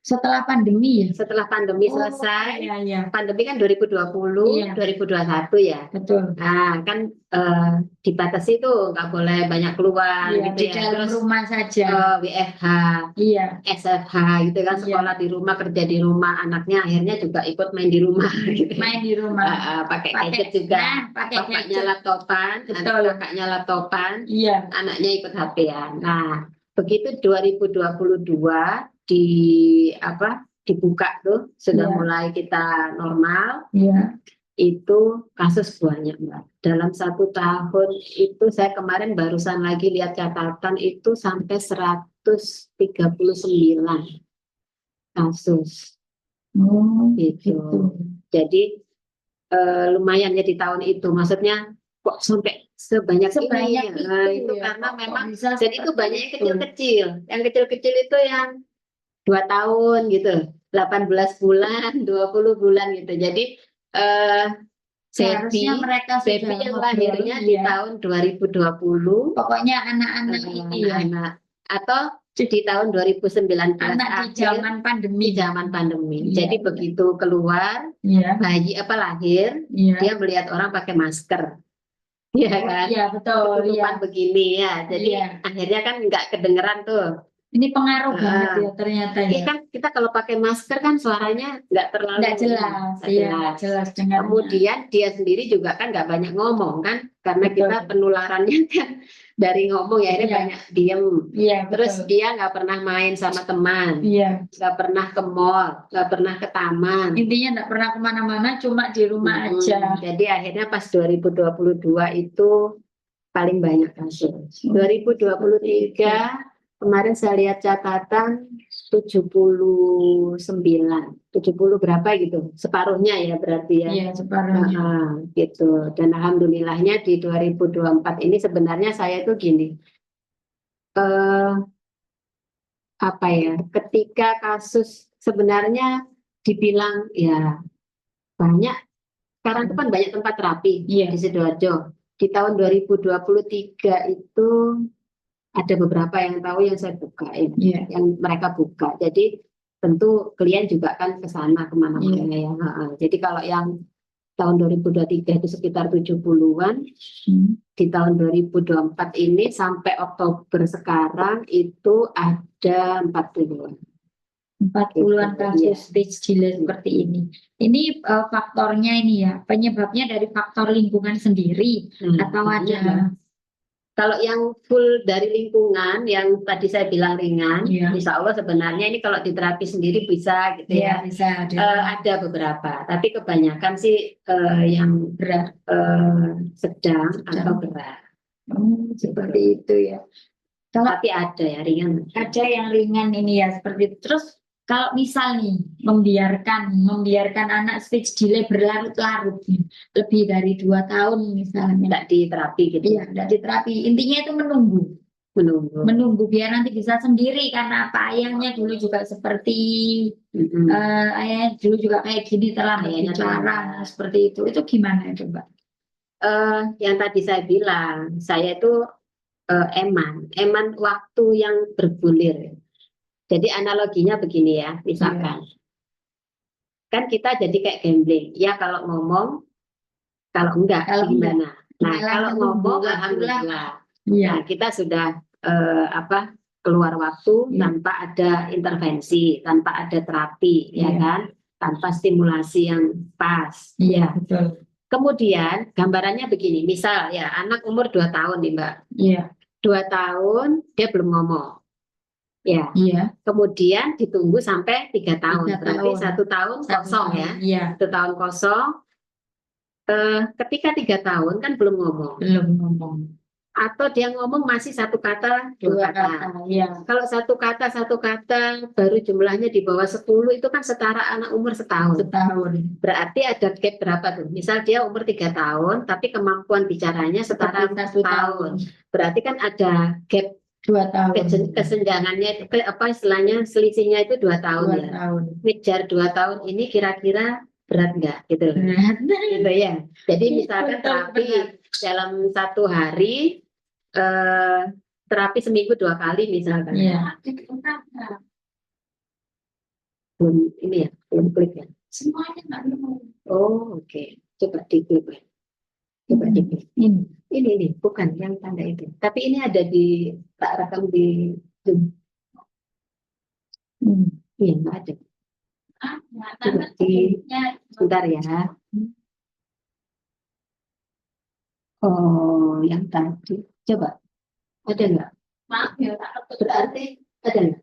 Setelah pandemi ya? Setelah pandemi selesai. Pandemi kan 2020, 2021 ya. Betul. Nah, kan dibatasi tuh nggak boleh banyak keluar gitu di ya. dalam rumah saja. WFH, SFH gitu kan, sekolah di rumah, kerja di rumah, anaknya akhirnya juga ikut main di rumah. Gitu. Main di rumah. Pakai gadget juga. Bapaknya laptopan, kakaknya laptopan, anaknya ikut HP-an. Nah, begitu 2022 dibuka tuh sudah mulai kita normal, itu kasus banyak Mbak. Dalam 1 tahun itu saya kemarin barusan lagi lihat catatan itu sampai 139 kasus. Gitu. Jadi lumayan ya di tahun itu. Maksudnya kok sampai sebanyak ini? Nah, itu karena memang dan itu banyak yang kecil-kecil. Yang kecil-kecil itu yang 2 tahun gitu, 18 bulan, 20 bulan gitu. Jadi seharusnya mereka baby yang lahirnya di tahun 2020. Pokoknya anak-anak ini atau di tahun 2019 anak di zaman pandemi. Jadi begitu keluar bayi lahir, dia melihat orang pakai masker. Iya kan? Iya betul. Tutupan begini ya. Jadi akhirnya kan nggak kedengeran tuh. Ini pengaruh banget ya ternyata ya. Kan kita kalau pakai masker kan suaranya nggak terlalu jelas. Kemudian dia sendiri juga kan nggak banyak ngomong kan, karena kita penularannya kan dari ngomong ya, ini banyak diem. Terus dia nggak pernah main sama teman, nggak pernah ke mall, nggak pernah ke taman. Intinya nggak pernah kemana-mana, cuma di rumah aja. Jadi akhirnya pas 2022 itu paling banyak kasus. 2023 kemarin saya lihat catatan 79, 70 berapa gitu, separuhnya ya berarti ya. Iya, separuhnya. Gitu. Dan alhamdulillahnya di 2024 ini sebenarnya saya itu gini, ketika kasus sebenarnya dibilang ya banyak, sekarang itu kan banyak tempat terapi di Sidoarjo. Di tahun 2023 itu ada beberapa yang tahu yang saya buka, yang mereka buka. Jadi tentu klien juga kan ke sana kemana-mana ya. Jadi kalau yang tahun 2023 itu sekitar 70-an, di tahun 2024 ini sampai Oktober sekarang itu ada 40-an. 40-an Gitu, kasus iya. speech delay seperti ini. Ini faktornya ini ya, penyebabnya dari faktor lingkungan sendiri atau Iya. ada Kalau yang full dari lingkungan, yang tadi saya bilang ringan, Iya. insya Allah sebenarnya ini kalau di terapi sendiri bisa gitu ya ya. bisa ada Ada beberapa, tapi kebanyakan sih yang berat. sedang Sedang. atau berat. Seperti itu ya. Kalau Tapi ada ya ringan. ada yang ringan ini ya seperti itu. Terus kalau misal nih membiarkan anak speech delay berlarut-larut nih, lebih dari 2 tahun misalnya, Tidak di terapi gitu. iya, tidak diterapi. Intinya itu menunggu biar nanti bisa sendiri karena apa ayahnya dulu juga seperti ayahnya dulu juga kayak gini terlambat Ayahnya bicara terlambat. seperti itu gimana itu Mbak? Yang tadi saya bilang, saya itu eman waktu yang bergulir. Jadi analoginya begini ya, misalkan kan kita jadi kayak gambling, ya kalau ngomong, kalau enggak Kalau gimana. Nah, malah kalau menunggu ngomong waktu alhamdulillah. lama. Iya. Nah, kita sudah keluar waktu tanpa ada intervensi, tanpa ada terapi, ya kan? Tanpa stimulasi yang pas. Iya, betul. Kemudian gambarannya begini, misal ya anak umur 2 tahun nih Mbak. Iya. 2 tahun dia belum ngomong. Ya. Iya. Kemudian ditunggu sampai 3 tahun. 3 Berarti tahun. 1 tahun kosong ya. Iya. 1 tahun kosong. Ketika 3 tahun kan belum ngomong. Belum ngomong. Atau dia ngomong masih 1 kata, 2 kata. Iya. Kalau 1 kata baru jumlahnya di bawah 10 itu kan setara anak umur setahun. Berarti ada gap berapa tuh? Misal dia umur 3 tahun tapi kemampuan bicaranya setara 1 tahun. Berarti kan ada gap 2 tahun. Kesenjangannya itu apa istilahnya selisihnya itu 2 tahun 2 ya. tahun. Ngejar 2 tahun ini kira-kira berat nggak gitu? Berat. Gitu ya. Jadi misalkan terapi dalam 1 hari terapi seminggu 2 kali misalkan. Iya. Belum ini ya, belum klik ya. Semuanya nggak belum. Oh oke. Coba diklik ya. Coba diklik. Ini bukan yang tanda itu. Tapi ini ada di tak rekam di Zoom. Iya nggak ada. Coba di sebentar ya. Oh yang tadi. Coba. Ada nggak? Maaf ya, Berarti ada nggak?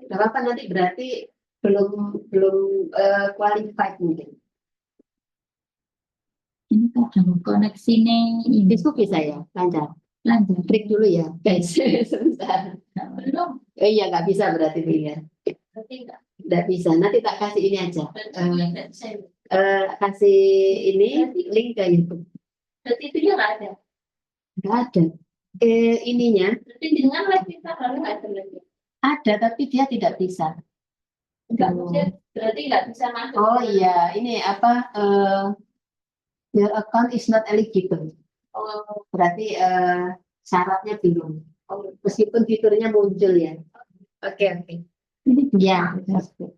Nggak apa-apa nanti berarti belum qualified mungkin. ini kadang koneksi nih Facebook bisa ya lancar. lancar. Klik dulu ya guys. Sebentar. Belum. Oh iya nggak bisa berarti ya. Nggak bisa. Nanti tak kasih ini aja. Kasih ini link ke YouTube. Berarti itu juga nggak ada. Nggak ada. Ininya. Berarti dengan live kita kalau ada lagi. Ada tapi dia tidak bisa. Berarti nggak bisa masuk. Oh iya ini apa? Your account is not eligible. Oh. Berarti syaratnya belum. Meskipun fiturnya muncul ya. Oke. Ini Ya.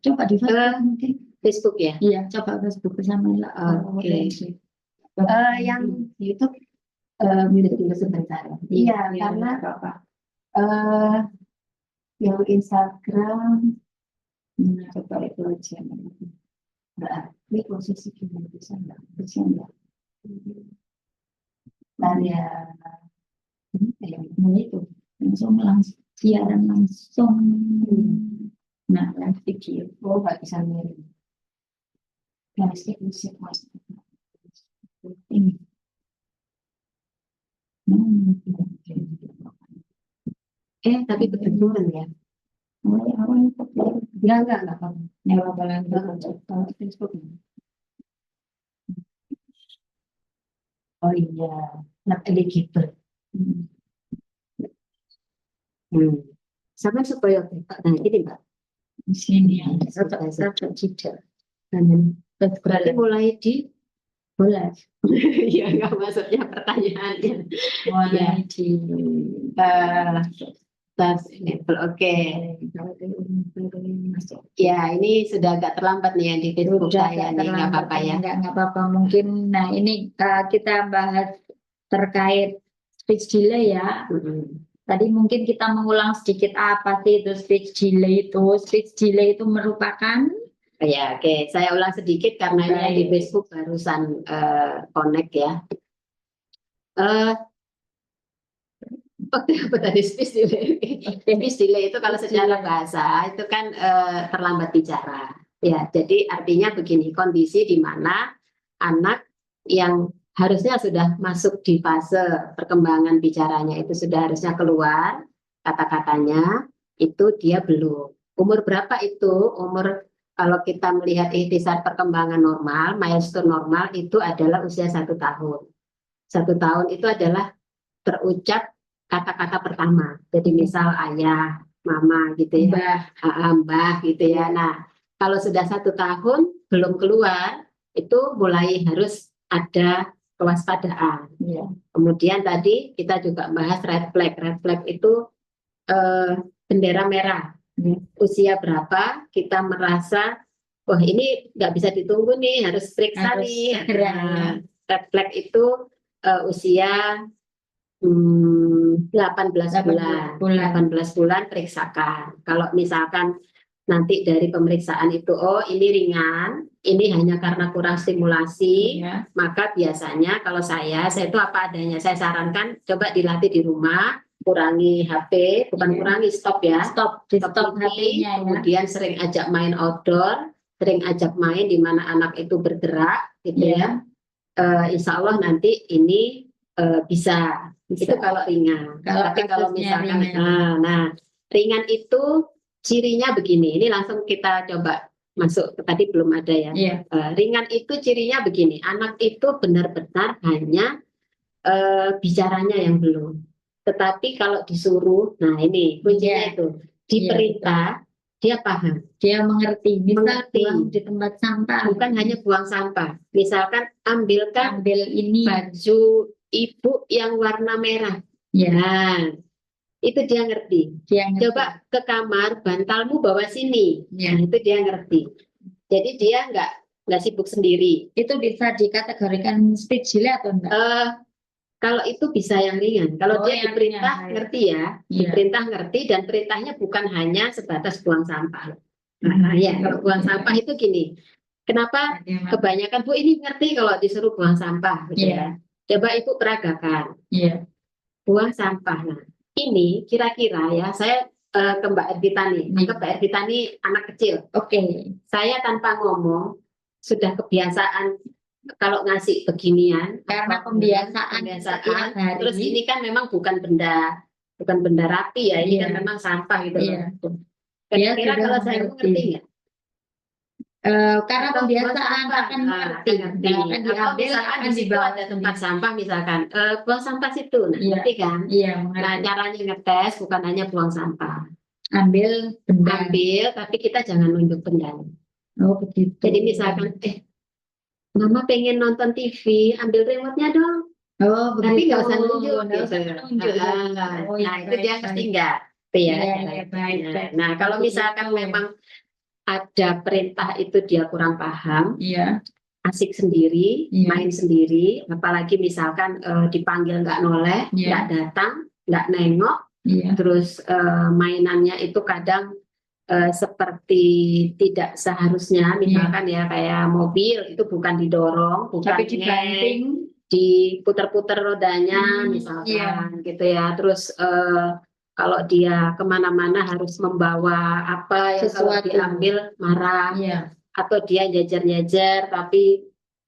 coba di Facebook mungkin. Facebook ya. Iya, coba Facebook bersama. Oke. Yang YouTube minta dulu sebentar. Iya, karena yang Instagram coba itu aja. Berarti posisi kita bisa nggak? Ya, itu langsung siaran langsung. Nah, live video. Oh, nggak bisa mirip. Plastik musik ini. Tapi kebetulan ya. Enggak apa-apa. Facebook. Oh iya, not eligible. Sama supaya nah ini Mbak. Di sini ya. Tidak. Berarti mulai di boleh. Iya nggak maksudnya pertanyaannya. Mulai di tas level oke. Ya ini sudah agak terlambat nih yang di Facebook saya nih nggak apa-apa ya. Nggak apa-apa mungkin. Nah ini kita bahas terkait speech delay ya. Tadi mungkin kita mengulang sedikit apa sih itu speech delay itu. Speech delay itu merupakan Ya, oke. Saya ulang sedikit karena ini di baik. Facebook barusan connect ya. Apa tadi speech delay? Speech delay itu kalau secara bahasa itu kan terlambat bicara. Ya, jadi artinya begini, kondisi di mana anak yang harusnya sudah masuk di fase perkembangan bicaranya itu sudah harusnya keluar kata-katanya, itu dia belum. Umur berapa itu? Umur kalau kita melihat ikhtisar perkembangan normal, milestone normal itu adalah usia 1 tahun. 1 tahun itu adalah terucap kata-kata pertama. Jadi misal ayah, mama gitu ya, mbah gitu ya. Nah, kalau sudah 1 tahun belum keluar, itu mulai harus ada kewaspadaan. Ya. Kemudian tadi kita juga bahas red flag. Red flag itu bendera merah. Usia berapa kita merasa, wah ini nggak bisa ditunggu nih, harus periksa Harus nih. segera, ya. Red flag itu usia 18 bulan. 18 bulan periksakan. Kalau misalkan nanti dari pemeriksaan itu, oh ini ringan, ini hanya karena kurang stimulasi, Ya. maka biasanya kalau saya itu apa adanya. Saya sarankan coba dilatih di rumah, kurangi HP, bukan Ya. kurangi, stop ya. Stop TV, HP-nya ya. kemudian sering ajak main outdoor, sering ajak main di mana anak itu bergerak, gitu Ya. ya. Insya Allah nanti ini bisa. Itu kalau ringan. Tapi kalau kasusnya misalkan ringan. ringan itu cirinya begini. Ini langsung kita coba masuk, tadi belum ada ya. Iya. Ringan itu cirinya begini. Anak itu benar-benar hanya bicaranya yang belum. Tetapi kalau disuruh, nah ini kuncinya Iya. itu diperintah, dia paham. Dia mengerti. Misal Mengerti. buang di tempat sampah. Bukan hanya buang sampah. Misalkan ambilkan Ambil ini. baju ibu yang warna merah. Ya. Nah, itu dia ngerti. Dia ngerti. Coba ke kamar, bantalmu bawa sini. Ya. Nah, itu dia ngerti. Jadi dia nggak sibuk sendiri. Itu bisa dikategorikan speech delay atau enggak? Kalau itu bisa yang ringan. Kalau dia yang diperintah ringan, ngerti ya. Iya. Diperintah ngerti dan perintahnya bukan hanya sebatas buang sampah. Nah, ya kalau buang sampah itu gini. Kenapa kebanyakan Bu ini ngerti kalau disuruh buang sampah gitu ya. Coba Ibu peragakan. Iya. Buang sampah. Nah, ini kira-kira ya, saya ke Mbak Ervita nih. Anggap Mbak Ervita nih anak kecil. Oke. Saya tanpa ngomong sudah kebiasaan kalau ngasih beginian. Karena pembiasaan. Terus ini kan memang bukan benda rapi ya. Ini kan memang sampah gitu. Iya. Kira-kira kalau saya ngerti nggak? Karena pembiasaan akan mengerti. Atau misalkan di situ ada tempat sampah misalkan, buang sampah situ, nah, ngerti kan? Iya, Nah, caranya ngetes bukan hanya buang sampah. Ambil benda. Ambil, tapi kita jangan nunjuk bendanya. Oh begitu. Jadi misalkan, Mama pengen nonton TV, ambil remote-nya dong. Oh begitu. Tapi nggak usah nunjuk. Nah, itu dia ngerti nggak? Nah, kalau misalkan memang ada perintah itu dia kurang paham, asik sendiri, main sendiri, apalagi misalkan dipanggil nggak noleh, nggak datang, nggak nengok, terus mainannya itu kadang seperti tidak seharusnya, misalkan ya kayak mobil itu bukan didorong, bukan tapi dibanting, diputer-puter rodanya, misalkan gitu ya, terus kalau dia kemana-mana harus membawa apa yang kalau diambil marah, atau dia jajar-jajar tapi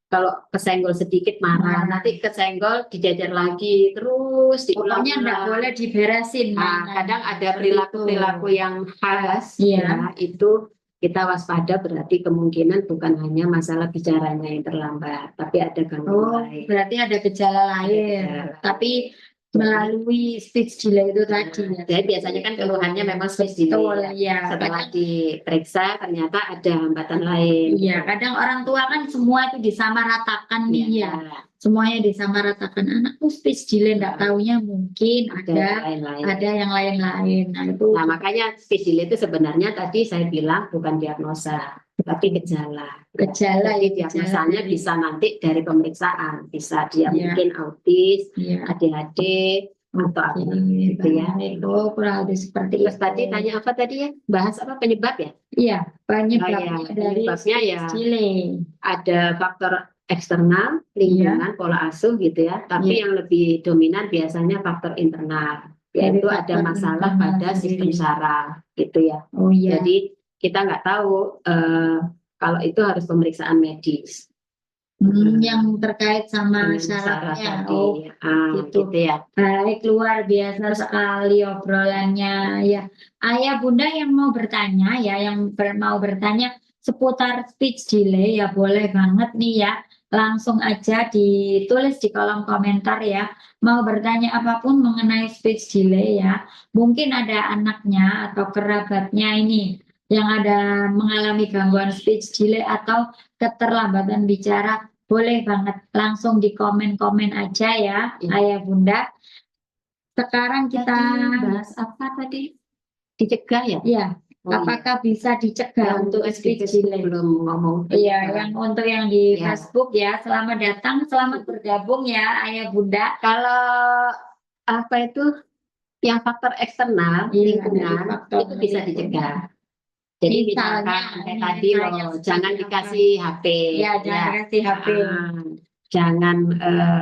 kalau kesenggol sedikit marah, nanti kesenggol dijajar lagi, terus diulang. Pokoknya nggak boleh diberesin. Kadang ada perilaku yang khas, ya, itu kita waspada, berarti kemungkinan bukan hanya masalah bicaranya yang terlambat, tapi ada gangguan lain. Berarti ada gejala lain, tapi melalui speech delay itu tadi. Jadi biasanya kan keluhannya memang speech delay. Setelah diperiksa ternyata ada hambatan lain. Iya, kadang orang tua kan semua itu disamaratakan nih ya. Semuanya disamaratakan, anakku speech delay, nggak taunya mungkin ada yang lain-lain. Nah, makanya speech delay itu sebenarnya tadi saya bilang bukan diagnosa, tapi gejala. Jadi diagnosanya bisa nanti dari pemeriksaan, bisa dia mungkin autis, ADHD, atau apa Oke, gitu ya. baik. Oh, kurang lebih seperti Terus itu. tadi tanya apa tadi ya? Bahas apa penyebab ya? Iya, Oh ya, penyebabnya dari penyebabnya ya speech delay. ada faktor eksternal, Iya, lingkungan, pola asuh gitu ya. Tapi iya. yang lebih dominan biasanya faktor internal, Dari yaitu ada faktor masalah internal pada sistem sendiri. saraf gitu ya. Oh iya. Jadi kita nggak tahu kalau itu harus pemeriksaan medis Yang terkait sama dengan saraf syaratnya. Oh, tadi. gitu. Gitu ya. Baik, luar biasa sekali obrolannya. Ya, ayah bunda yang mau bertanya ya, yang mau bertanya seputar speech delay ya boleh banget nih ya. Langsung aja ditulis di kolom komentar ya. Mau bertanya apapun mengenai speech delay ya. Mungkin ada anaknya atau kerabatnya ini yang ada mengalami gangguan speech delay atau keterlambatan bicara. Boleh banget langsung di komen-komen aja ya, Ya. ayah bunda. Sekarang kita Tadi bahas apa tadi? Dicegah ya? ya, Oh iya. apakah bisa dicegah Yang untuk di speech Facebook delay? belum ngomong Iya, pencegahan. yang untuk yang di Ya. Facebook ya, selamat datang, selamat bergabung ya, ayah bunda. Kalau apa itu yang faktor eksternal, Iya, dari lingkungan, faktor itu bisa lingkungan. dicegah. Jadi Misalnya, misalkan kayak ini tadi misalnya loh, seperti jangan apa? dikasih HP, Ya, jangan ya, dikasih HP. jangan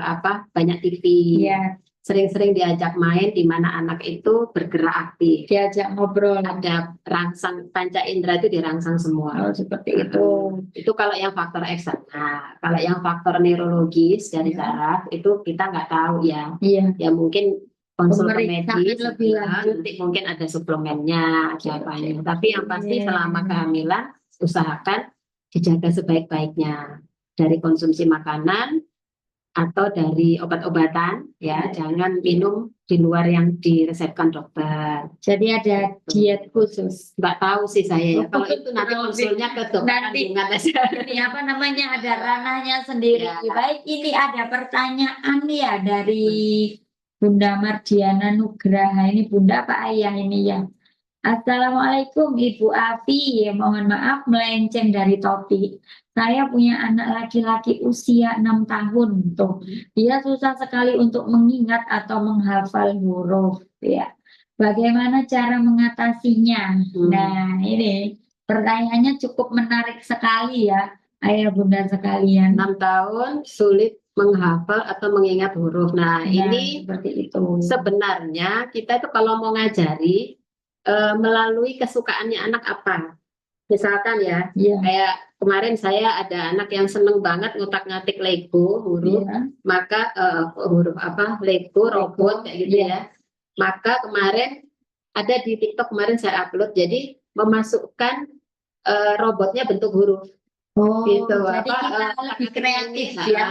apa banyak TV, Ya, sering-sering diajak main di mana anak itu bergerak aktif. diajak ngobrol. Ada rangsang panca indera itu dirangsang semua. Oh, seperti itu. Itu kalau yang faktor eksternal. Kalau yang faktor neurologis dari Ya. saraf itu kita nggak tahu ya. Iya, Ya mungkin konsul ke pemeriksaan medis, lebih lanjut. nanti mungkin ada suplemennya, ada apanya. Tapi yang pasti selama kehamilan usahakan dijaga sebaik-baiknya dari konsumsi makanan atau dari obat-obatan, ya jangan minum di luar yang diresepkan dokter. Jadi ada diet khusus. Nggak tahu sih saya ya. Kalau Untuk itu nanti konsulnya ke dokter nanti kandungan aja. ini apa namanya ada ranahnya sendiri. Ya. Baik, ini ada pertanyaan ya dari Bunda Mardiana Nugraha. Ini Bunda apa Ayah ini ya? Assalamualaikum Ibu Afi, mohon maaf melenceng dari topik. Saya punya anak laki-laki usia 6 tahun tuh. Dia susah sekali untuk mengingat atau menghafal huruf ya. Bagaimana cara mengatasinya? Nah, ini pertanyaannya cukup menarik sekali ya, Ayah Bunda sekalian. 6 tahun sulit menghafal atau mengingat huruf. Nah, Nah, ini seperti itu. sebenarnya kita itu kalau mau ngajari melalui kesukaannya anak apa. Misalkan ya, Iya, kayak kemarin saya ada anak yang seneng banget ngutak-ngatik Lego huruf, iya, maka huruf apa Lego, robot kayak gitu iya. ya. Maka kemarin ada di TikTok kemarin saya upload, jadi memasukkan robotnya bentuk huruf Oh, gitu jadi apa kita lebih kreatif ya.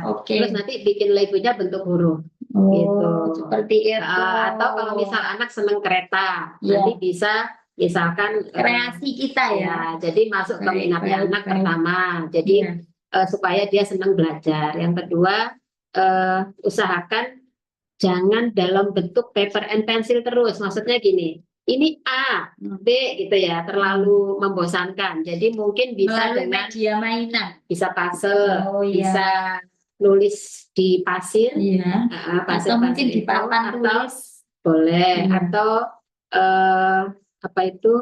Oke. terus nanti bikin Legonya bentuk huruf gitu. Oh, seperti itu. Atau kalau misal anak seneng kereta, Ya, nanti bisa misalkan kreasi kita ya. ya, jadi masuk ke Baik, minatnya baik, anak baik. pertama. Jadi Iya. supaya dia senang belajar. Yang kedua, usahakan jangan dalam bentuk paper and pencil terus. Maksudnya gini, ini A, B gitu ya, terlalu membosankan. Jadi mungkin bisa Melalui dengan media mainan. bisa puzzle, Oh iya. bisa nulis di pasir, Iya. pasir Atau mungkin di itu, papan atau tulis. boleh, Iya. atau apa itu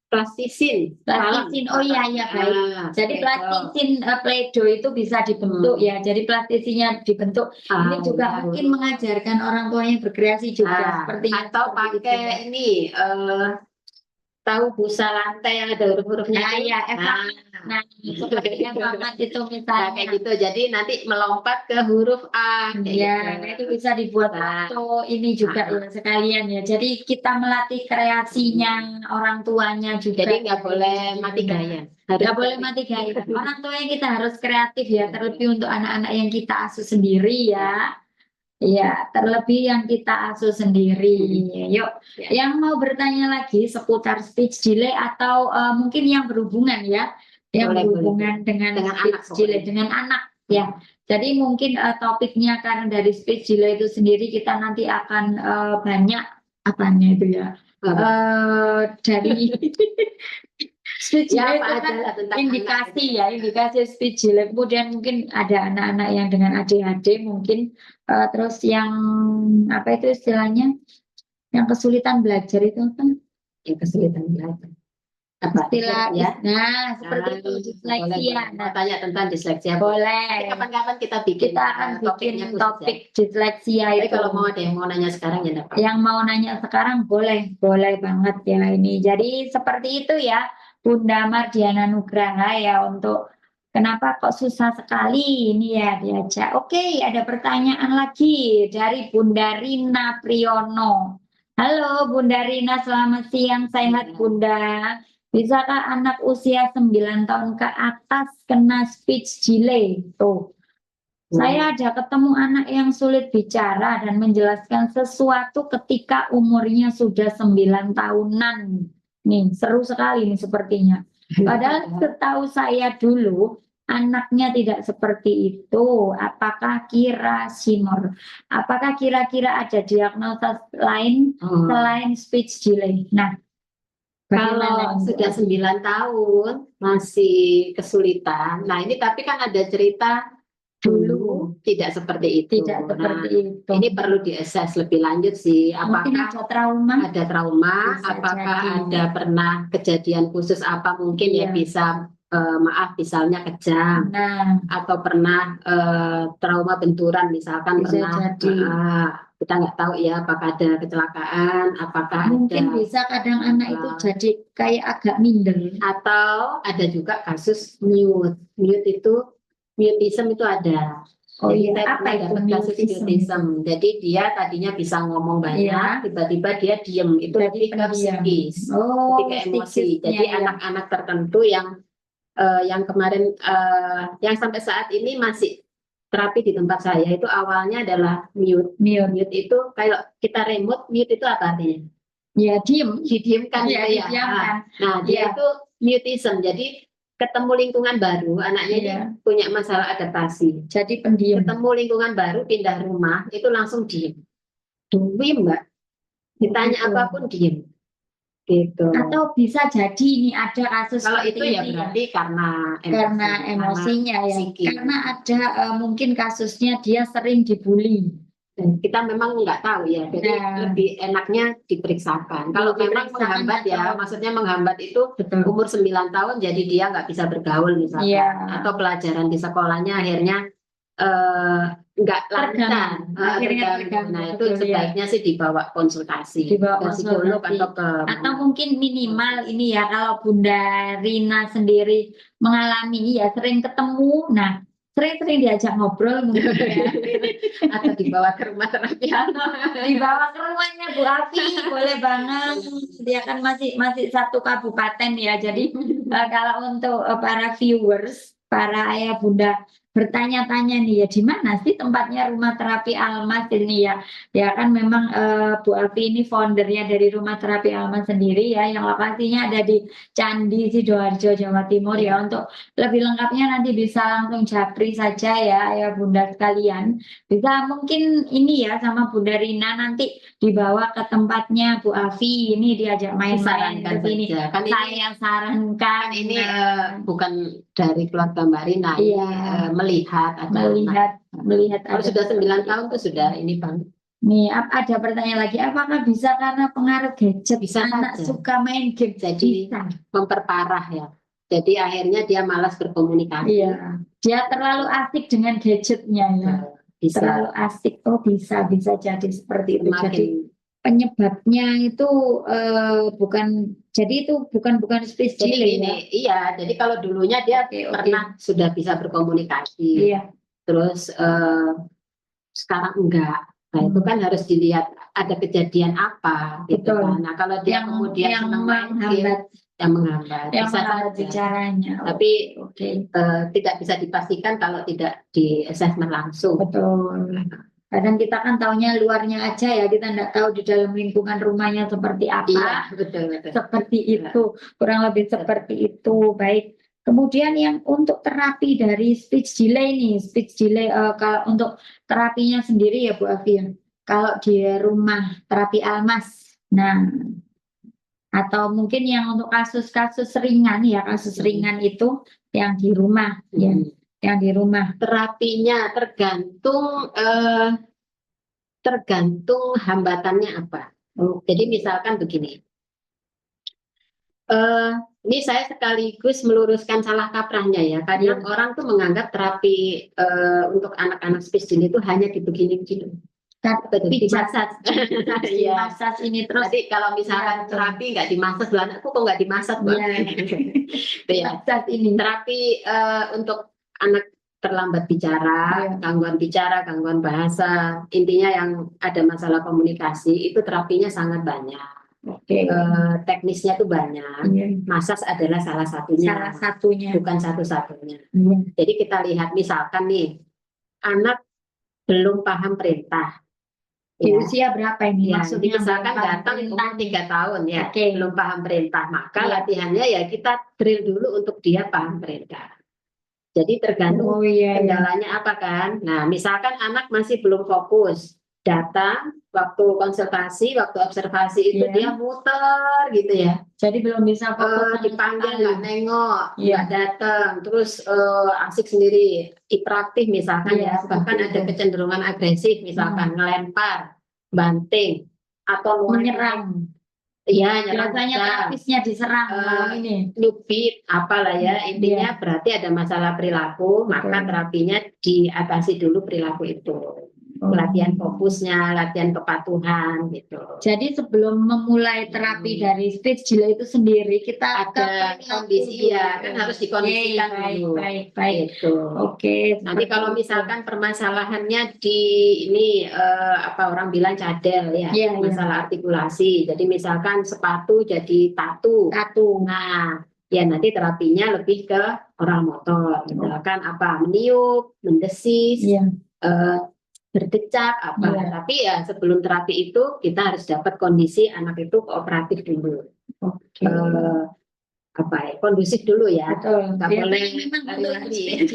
plastisin, Plastisin, oh iya iya baik. Jadi plastisin Play-Doh itu bisa dibentuk ya. Jadi plastisinya dibentuk. Ini juga ya, mungkin mengajarkan orang tuanya berkreasi juga. Sepertinya atau seperti itu. pakai ini tahu busa lantai yang ada huruf-hurufnya Nah, itu. ya, nah, seperti Evamat itu Nah, misalnya. kayak gitu. Jadi nanti melompat ke huruf A kayak Ya, gitu. nah itu bisa dibuat Nah, foto ini juga ya sekalian ya. Jadi kita melatih kreasinya orang tuanya juga. Jadi nggak boleh mati gaya. Nggak boleh mati gaya. Orang tuanya kita harus kreatif ya, terlebih untuk anak-anak yang kita asuh sendiri ya. Ya, terlebih yang kita asuh sendiri. Yuk, yang mau bertanya lagi seputar speech delay atau mungkin yang berhubungan ya, yang Boleh, berhubungan dengan anak speech delay, pokoknya. dengan anak ya. Jadi mungkin topiknya karena dari speech delay itu sendiri kita nanti akan banyak apanya itu ya. Dari Speech Ya, delay apa itu aja kan lah tentang indikasi anak. ya, indikasi speech delay. Kemudian mungkin ada anak-anak yang dengan ADHD mungkin, terus yang apa itu istilahnya, yang kesulitan belajar itu apa? Yang kesulitan belajar. Apa? Istilah, Ya? seperti itu Boleh, disleksia. boleh. Mau Nah, tanya tentang disleksia. Nanti boleh. kapan-kapan kita bikin Kita akan bikin topiknya khusus ya. topik disleksia Tapi itu. kalau mau ada yang mau nanya sekarang ya enggak apa-apa. Yang mau nanya sekarang boleh, boleh banget ya ini. Jadi seperti itu ya, Bunda Mardiana Nugraha ya untuk kenapa kok susah sekali ini ya diajak. Oke, ada pertanyaan lagi dari Bunda Rina Priyono. Halo Bunda Rina, selamat siang, sehat Ya. Bunda. Bisakah anak usia 9 tahun ke atas kena speech delay? Tuh. Saya ada ketemu anak yang sulit bicara dan menjelaskan sesuatu ketika umurnya sudah 9 tahunan. Nih, seru sekali nih sepertinya. Padahal setahu saya dulu anaknya tidak seperti itu. Apakah kira-kira ada diagnosa lain selain speech delay? Nah, bagaimana Kalau Bu sudah Afi? 9 tahun masih kesulitan. Nah, ini tapi kan ada cerita dulu tidak seperti itu. Tidak seperti Nah, itu. ini perlu diakses lebih lanjut sih. Mungkin Apakah ada trauma? ada trauma? Bisa Apakah jadi. ada pernah kejadian khusus apa? Mungkin ya Iya. bisa maaf misalnya kejam Nah, atau pernah trauma benturan misalkan bisa pernah jadi. kita nggak tahu ya apakah ada kecelakaan, apakah Mungkin ada bisa kadang anak itu jadi kayak agak minder. atau ada juga kasus mute. Mutism itu ada. Oh Jadi iya, saya apa pernah itu dapat kasus mutism? mutism. Jadi dia tadinya bisa ngomong banyak, Iya. tiba-tiba dia diem. Itu Jadi lebih ke pendiam. psikis, Oh, lebih ke emosi. psikisnya Jadi ya. anak-anak tertentu yang kemarin yang sampai saat ini masih terapi di tempat saya itu awalnya adalah mute. Mute. Mute itu kayak kita remote, mute itu apa artinya? Ya, diem. Didiamkan Iya, gitu ya. didiamkan. Nah, dia Iya. itu mutism. Jadi ketemu lingkungan baru, anaknya ini Iya. punya masalah adaptasi. Jadi pendiam. Ketemu lingkungan baru, pindah rumah, itu langsung diem. Diem, Mbak. Ditanya Gitu. apapun diem. Gitu. Atau bisa jadi ini ada kasus Kalau seperti itu ya ini ya. berarti karena Karena emosinya ya. psikis. Karena ada mungkin kasusnya dia sering dibully. Dan kita memang nggak tahu ya, jadi Nah. lebih enaknya diperiksakan. Kalau memang Diperiksakan menghambat ya, atau- maksudnya menghambat itu Betul. umur 9 tahun, jadi dia nggak bisa bergaul misalkan, Iya. atau pelajaran di sekolahnya akhirnya nggak lancar, Akhirnya terganggu. terganggu, Nah itu betul, ya. sebaiknya sih dibawa konsultasi Dibawa ke psikolog konsultasi. atau ke Atau mungkin minimal ini ya kalau Bunda Rina sendiri mengalami ya sering ketemu, nah sering-sering diajak ngobrol mungkin ya. atau dibawa ke rumah terapi Dibawa ke rumahnya Bu Afi, boleh banget. Dia kan masih satu kabupaten ya. Jadi kalau untuk para viewers, para ayah bunda bertanya-tanya nih ya di mana sih tempatnya rumah terapi Almas ini ya. Ya kan memang Bu Afi ini foundernya dari rumah terapi Almas sendiri ya, yang lokasinya ada di Candi Sidoarjo, Jawa Timur ya. Untuk lebih lengkapnya nanti bisa langsung japri saja ya ayah bunda sekalian. Bisa mungkin ini ya sama Bunda Rina nanti dibawa ke tempatnya Bu Afi, ini diajak main-main ke Disarankan sini. saja. Kan ini Saya sarankan ini bukan dari keluarga Mbak Rina, Iya. ini melihat ada melihat kalau ada sudah 9 seperti tahun tuh sudah ini Bang. Nih, ada pertanyaan lagi, apakah bisa karena pengaruh gadget Bisa anak saja. suka main game? Jadi Bisa. memperparah ya. Jadi akhirnya dia malas berkomunikasi. Iya, dia terlalu asik dengan gadgetnya ya. Bisa. Terlalu asik, oh bisa jadi seperti itu. Semakin Jadi penyebabnya itu bukan speech jadi delay ini ya. iya. Jadi kalau dulunya dia Oke. pernah sudah bisa berkomunikasi. Iya. Terus sekarang enggak. Nah, itu kan harus dilihat ada kejadian apa gitu Betul. kan. Nah, kalau dia kemudian yang senang main game, menghambat bisa saja. bicaranya. Tapi Oke. tidak bisa dipastikan kalau tidak di assessment langsung. Betul. Kadang kita kan taunya luarnya aja ya, kita nggak tahu di dalam lingkungan rumahnya seperti apa. Iya, betul. Seperti itu, kurang lebih seperti itu. Baik. Kemudian yang untuk terapi dari speech delay nih, speech delay kalau untuk terapinya sendiri ya Bu Afi ya. Kalau di rumah terapi Almas, nah Atau mungkin yang untuk kasus-kasus ringan ya, kasus ringan itu yang di rumah ya, yang di rumah. Terapinya tergantung hambatannya apa. Jadi misalkan begini, ini saya sekaligus meluruskan salah kaprahnya ya. Kadang orang tuh menganggap terapi untuk anak-anak speech delay itu hanya begini-begini. Tapi Dimasas. Iya. dimasas ini terus. Jadi kalau misalkan terapi nggak dimasas, anakku kok nggak dimasas, Bang? Ya. ini Terapi untuk anak terlambat bicara, gangguan bahasa, intinya yang ada masalah komunikasi, itu terapinya sangat banyak. Teknisnya tuh banyak. Masas adalah salah satunya, bukan satu-satunya. Jadi kita lihat misalkan nih, anak belum paham perintah. Di usia berapa ini? Ya, maksudnya misalkan datang umur 3 tahun ya, belum paham perintah, maka latihannya ya kita drill dulu untuk dia paham perintah. Jadi tergantung kendalanya apa kan. Nah, misalkan anak masih belum fokus, datang waktu konsultasi, waktu observasi itu dia muter gitu ya. Jadi belum bisa fokus, dipanggil nggak nengok, nggak datang, terus asik sendiri, hiperaktif misalkan ya, bahkan ada kecenderungan agresif misalkan ngelempar, banting atau menyerang. Iya, nyerang. Biasanya terapisnya diserang, ini lupit, apalah ya, intinya berarti ada masalah perilaku, maka terapinya diatasi dulu perilaku itu. Latihan fokusnya, latihan kepatuhan gitu. Jadi sebelum memulai terapi dari speech delay itu sendiri, kita ada kondisi ya, kan harus dikondisikan dulu. Baik. Gitu. Oke. Nanti kalau misalkan permasalahannya di ini apa orang bilang cadel ya, masalah artikulasi. Jadi misalkan sepatu jadi tatu. Nah, ya nanti terapinya lebih ke oral motor. Misalkan apa, meniup, mendesis, berdecak apa. Tapi ya sebelum terapi itu kita harus dapat kondisi anak itu kooperatif dulu. Kondusif dulu ya. Nggak boleh lari-lari.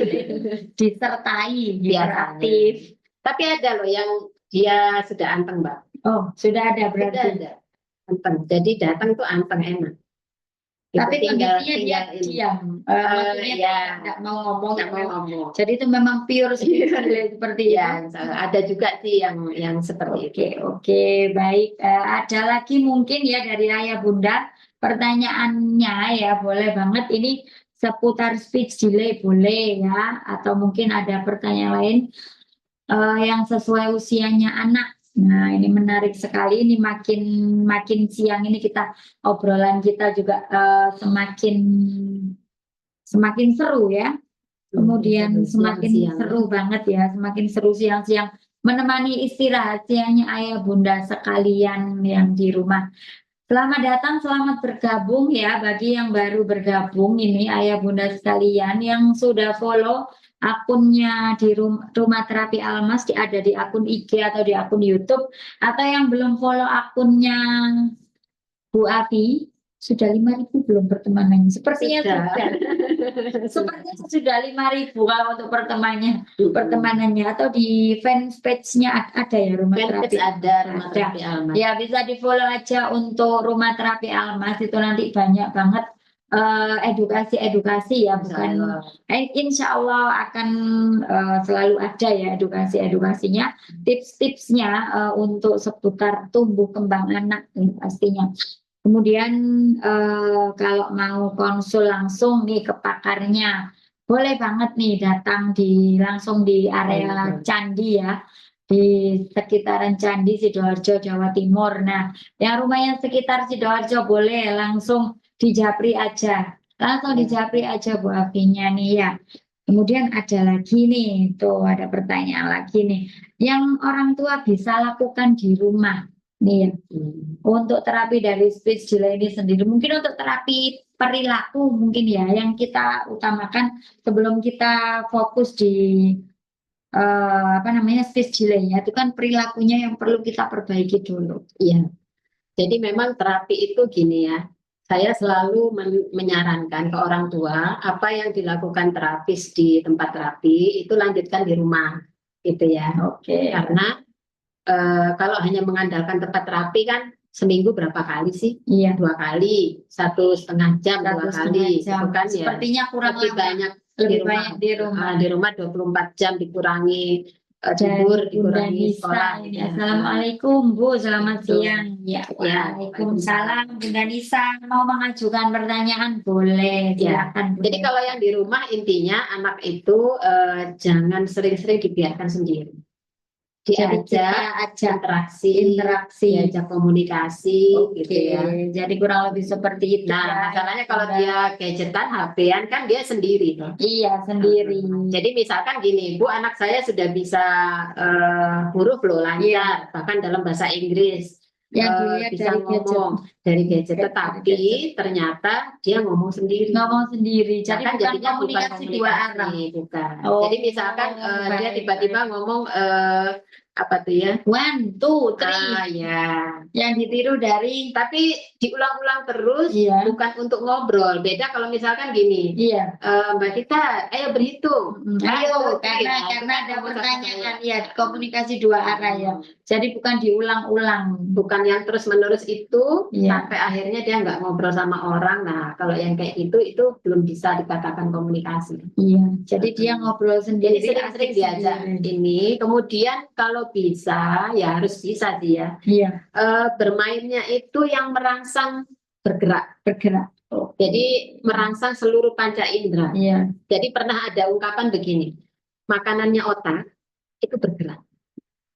Disertai, hiperaktif. Tapi ada loh yang dia sudah anteng, Mbak. Oh, sudah ada berarti. Sudah ada. Anteng. Jadi datang tuh anteng enak. Tapi kondisinya dia diam, maksudnya nggak mau ngomong. Jadi itu memang pure seperti itu. Ada juga sih yang seperti itu. Oke, baik. Ada lagi mungkin ya dari Ayah Bunda pertanyaannya ya, boleh banget ini seputar speech delay boleh ya, atau mungkin ada pertanyaan lain yang sesuai usianya anak. Nah, ini menarik sekali. Ini makin siang ini obrolan kita juga semakin seru ya. Kemudian semakin seru banget ya, semakin seru siang-siang menemani istirahat siangnya Ayah Bunda sekalian yang di rumah. Selamat datang, selamat bergabung ya bagi yang baru bergabung ini Ayah Bunda sekalian yang sudah follow akunnya di Rumah Terapi Almas, ada di akun IG atau di akun YouTube, atau yang belum follow akunnya Bu Afi, sudah 5.000 belum pertemanannya? Sepertinya sudah 5.000 kalau untuk pertemanannya, atau di fanpage-nya ada ya Rumah Terapi. Ada Rumah Terapi Almas. Ya, bisa di follow aja untuk Rumah Terapi Almas, itu nanti banyak banget edukasi ya, bukan insya Allah akan selalu ada ya edukasinya, tips-tipsnya untuk seputar tumbuh kembang anak pastinya. Kemudian kalau mau konsul langsung nih ke pakarnya, boleh banget nih datang langsung di area Candi ya, di sekitaran Candi Sidoarjo Jawa Timur. Nah, yang rumahnya sekitar Sidoarjo boleh langsung di Japri aja, Bu Afinya nih ya. Kemudian ada lagi nih, tuh ada pertanyaan lagi nih, yang orang tua bisa lakukan di rumah nih ya, untuk terapi dari speech delay ini sendiri. Mungkin untuk terapi perilaku mungkin ya yang kita utamakan sebelum kita fokus di speech delay ya, itu kan perilakunya yang perlu kita perbaiki dulu. Iya. Jadi memang terapi itu gini ya, saya selalu menyarankan ke orang tua apa yang dilakukan terapis di tempat terapi itu lanjutkan di rumah, gitu ya. Karena kalau hanya mengandalkan tempat terapi kan seminggu berapa kali sih? Iya. 2 kali, 1,5 jam, 2 kali, gitu kan ya. Sepertinya kurang Lebih lama. banyak Lebih banyak di rumah. Di rumah 24 jam dikurangi Dari tidur, Bunda dikurangi Nisa sekolah. ini. Ya. Assalamualaikum Bu, selamat Itu. siang. Ya, Ya, Waalaikumsalam. Bunda Nisa mau mengajukan pertanyaan boleh, Ya. silakan. Jadi kalau yang di rumah intinya anak itu jangan sering-sering dibiarkan sendiri. Diajak interaksi, diajak komunikasi, gitu ya. Jadi kurang lebih seperti itu. Nah, ya. masalahnya kalau dia gadgetan, HP-an kan dia sendiri tuh. Iya, sendiri. Jadi misalkan gini, Bu, anak saya sudah bisa huruf loh lancar, bahkan dalam bahasa Inggris. Yang dilihat Bisa dari ngomong dari gadget, tetapi ternyata dia ngomong sendiri. Ngomong sendiri. Jadi Bahkan bukan jadinya komunikasi dua arah. bukan. Oh, Jadi misalkan dia baik, tiba-tiba ngomong apa tuh ya? 1, 2, 3. Ya. Yang ditiru dari Tapi diulang-ulang terus, Iya. bukan untuk ngobrol. Beda kalau misalkan gini, Iya. Mbak Kita, ayo berhitung. Ayo, Ya, karena ada itu kan pertanyaan ya, komunikasi dua arah ya. Jadi bukan diulang-ulang. Bukan yang terus-menerus itu, Iya. sampai akhirnya dia nggak ngobrol sama orang. Nah, kalau yang kayak itu belum bisa dikatakan komunikasi. Iya, jadi dia ngobrol sendiri. Jadi sering-sering diajak ini. Kemudian kalau bisa, ya harus bisa dia. Iya. Bermainnya itu yang merangsang bergerak. Oh. Jadi merangsang seluruh panca indera. Iya. Jadi pernah ada ungkapan begini, makanannya otak itu bergerak.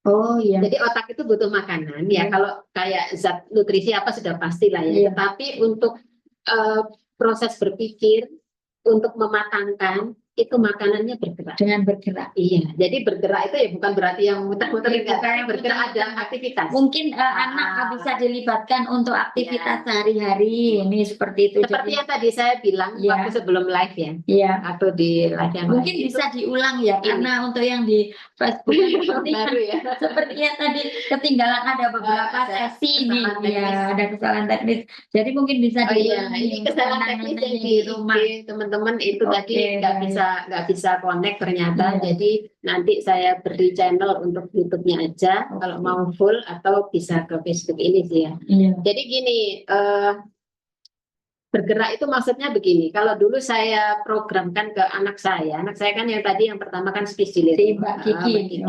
Oh iya. Jadi otak itu butuh makanan ya. Kalau kayak zat nutrisi apa sudah pasti lah ya. Iya. Tetapi untuk proses berpikir, untuk mematangkan itu makanannya bergerak. Dengan bergerak. Iya. Jadi bergerak itu ya bukan berarti yang muter-muter, tapi bergerak ada aktivitas. Mungkin anak bisa dilibatkan untuk aktivitas sehari-hari ini seperti itu. Seperti yang tadi saya bilang waktu sebelum live ya. Iya. Atau di live yang mungkin lain bisa diulang ya, karena untuk yang di Facebook baru ya. Seperti yang tadi ketinggalan ada beberapa sesi nih, ya ada kesalahan teknis. Jadi mungkin bisa diulang. Ini kesalahan teknis yang di rumah teman-teman itu tadi nggak bisa connect ternyata. Jadi nanti saya beri channel untuk YouTube-nya aja kalau mau full, atau bisa ke Facebook ini sih ya. Jadi gini, bergerak itu maksudnya begini. Kalau dulu saya programkan ke anak saya kan yang tadi yang pertama kan speech delay, Mbak Kiki.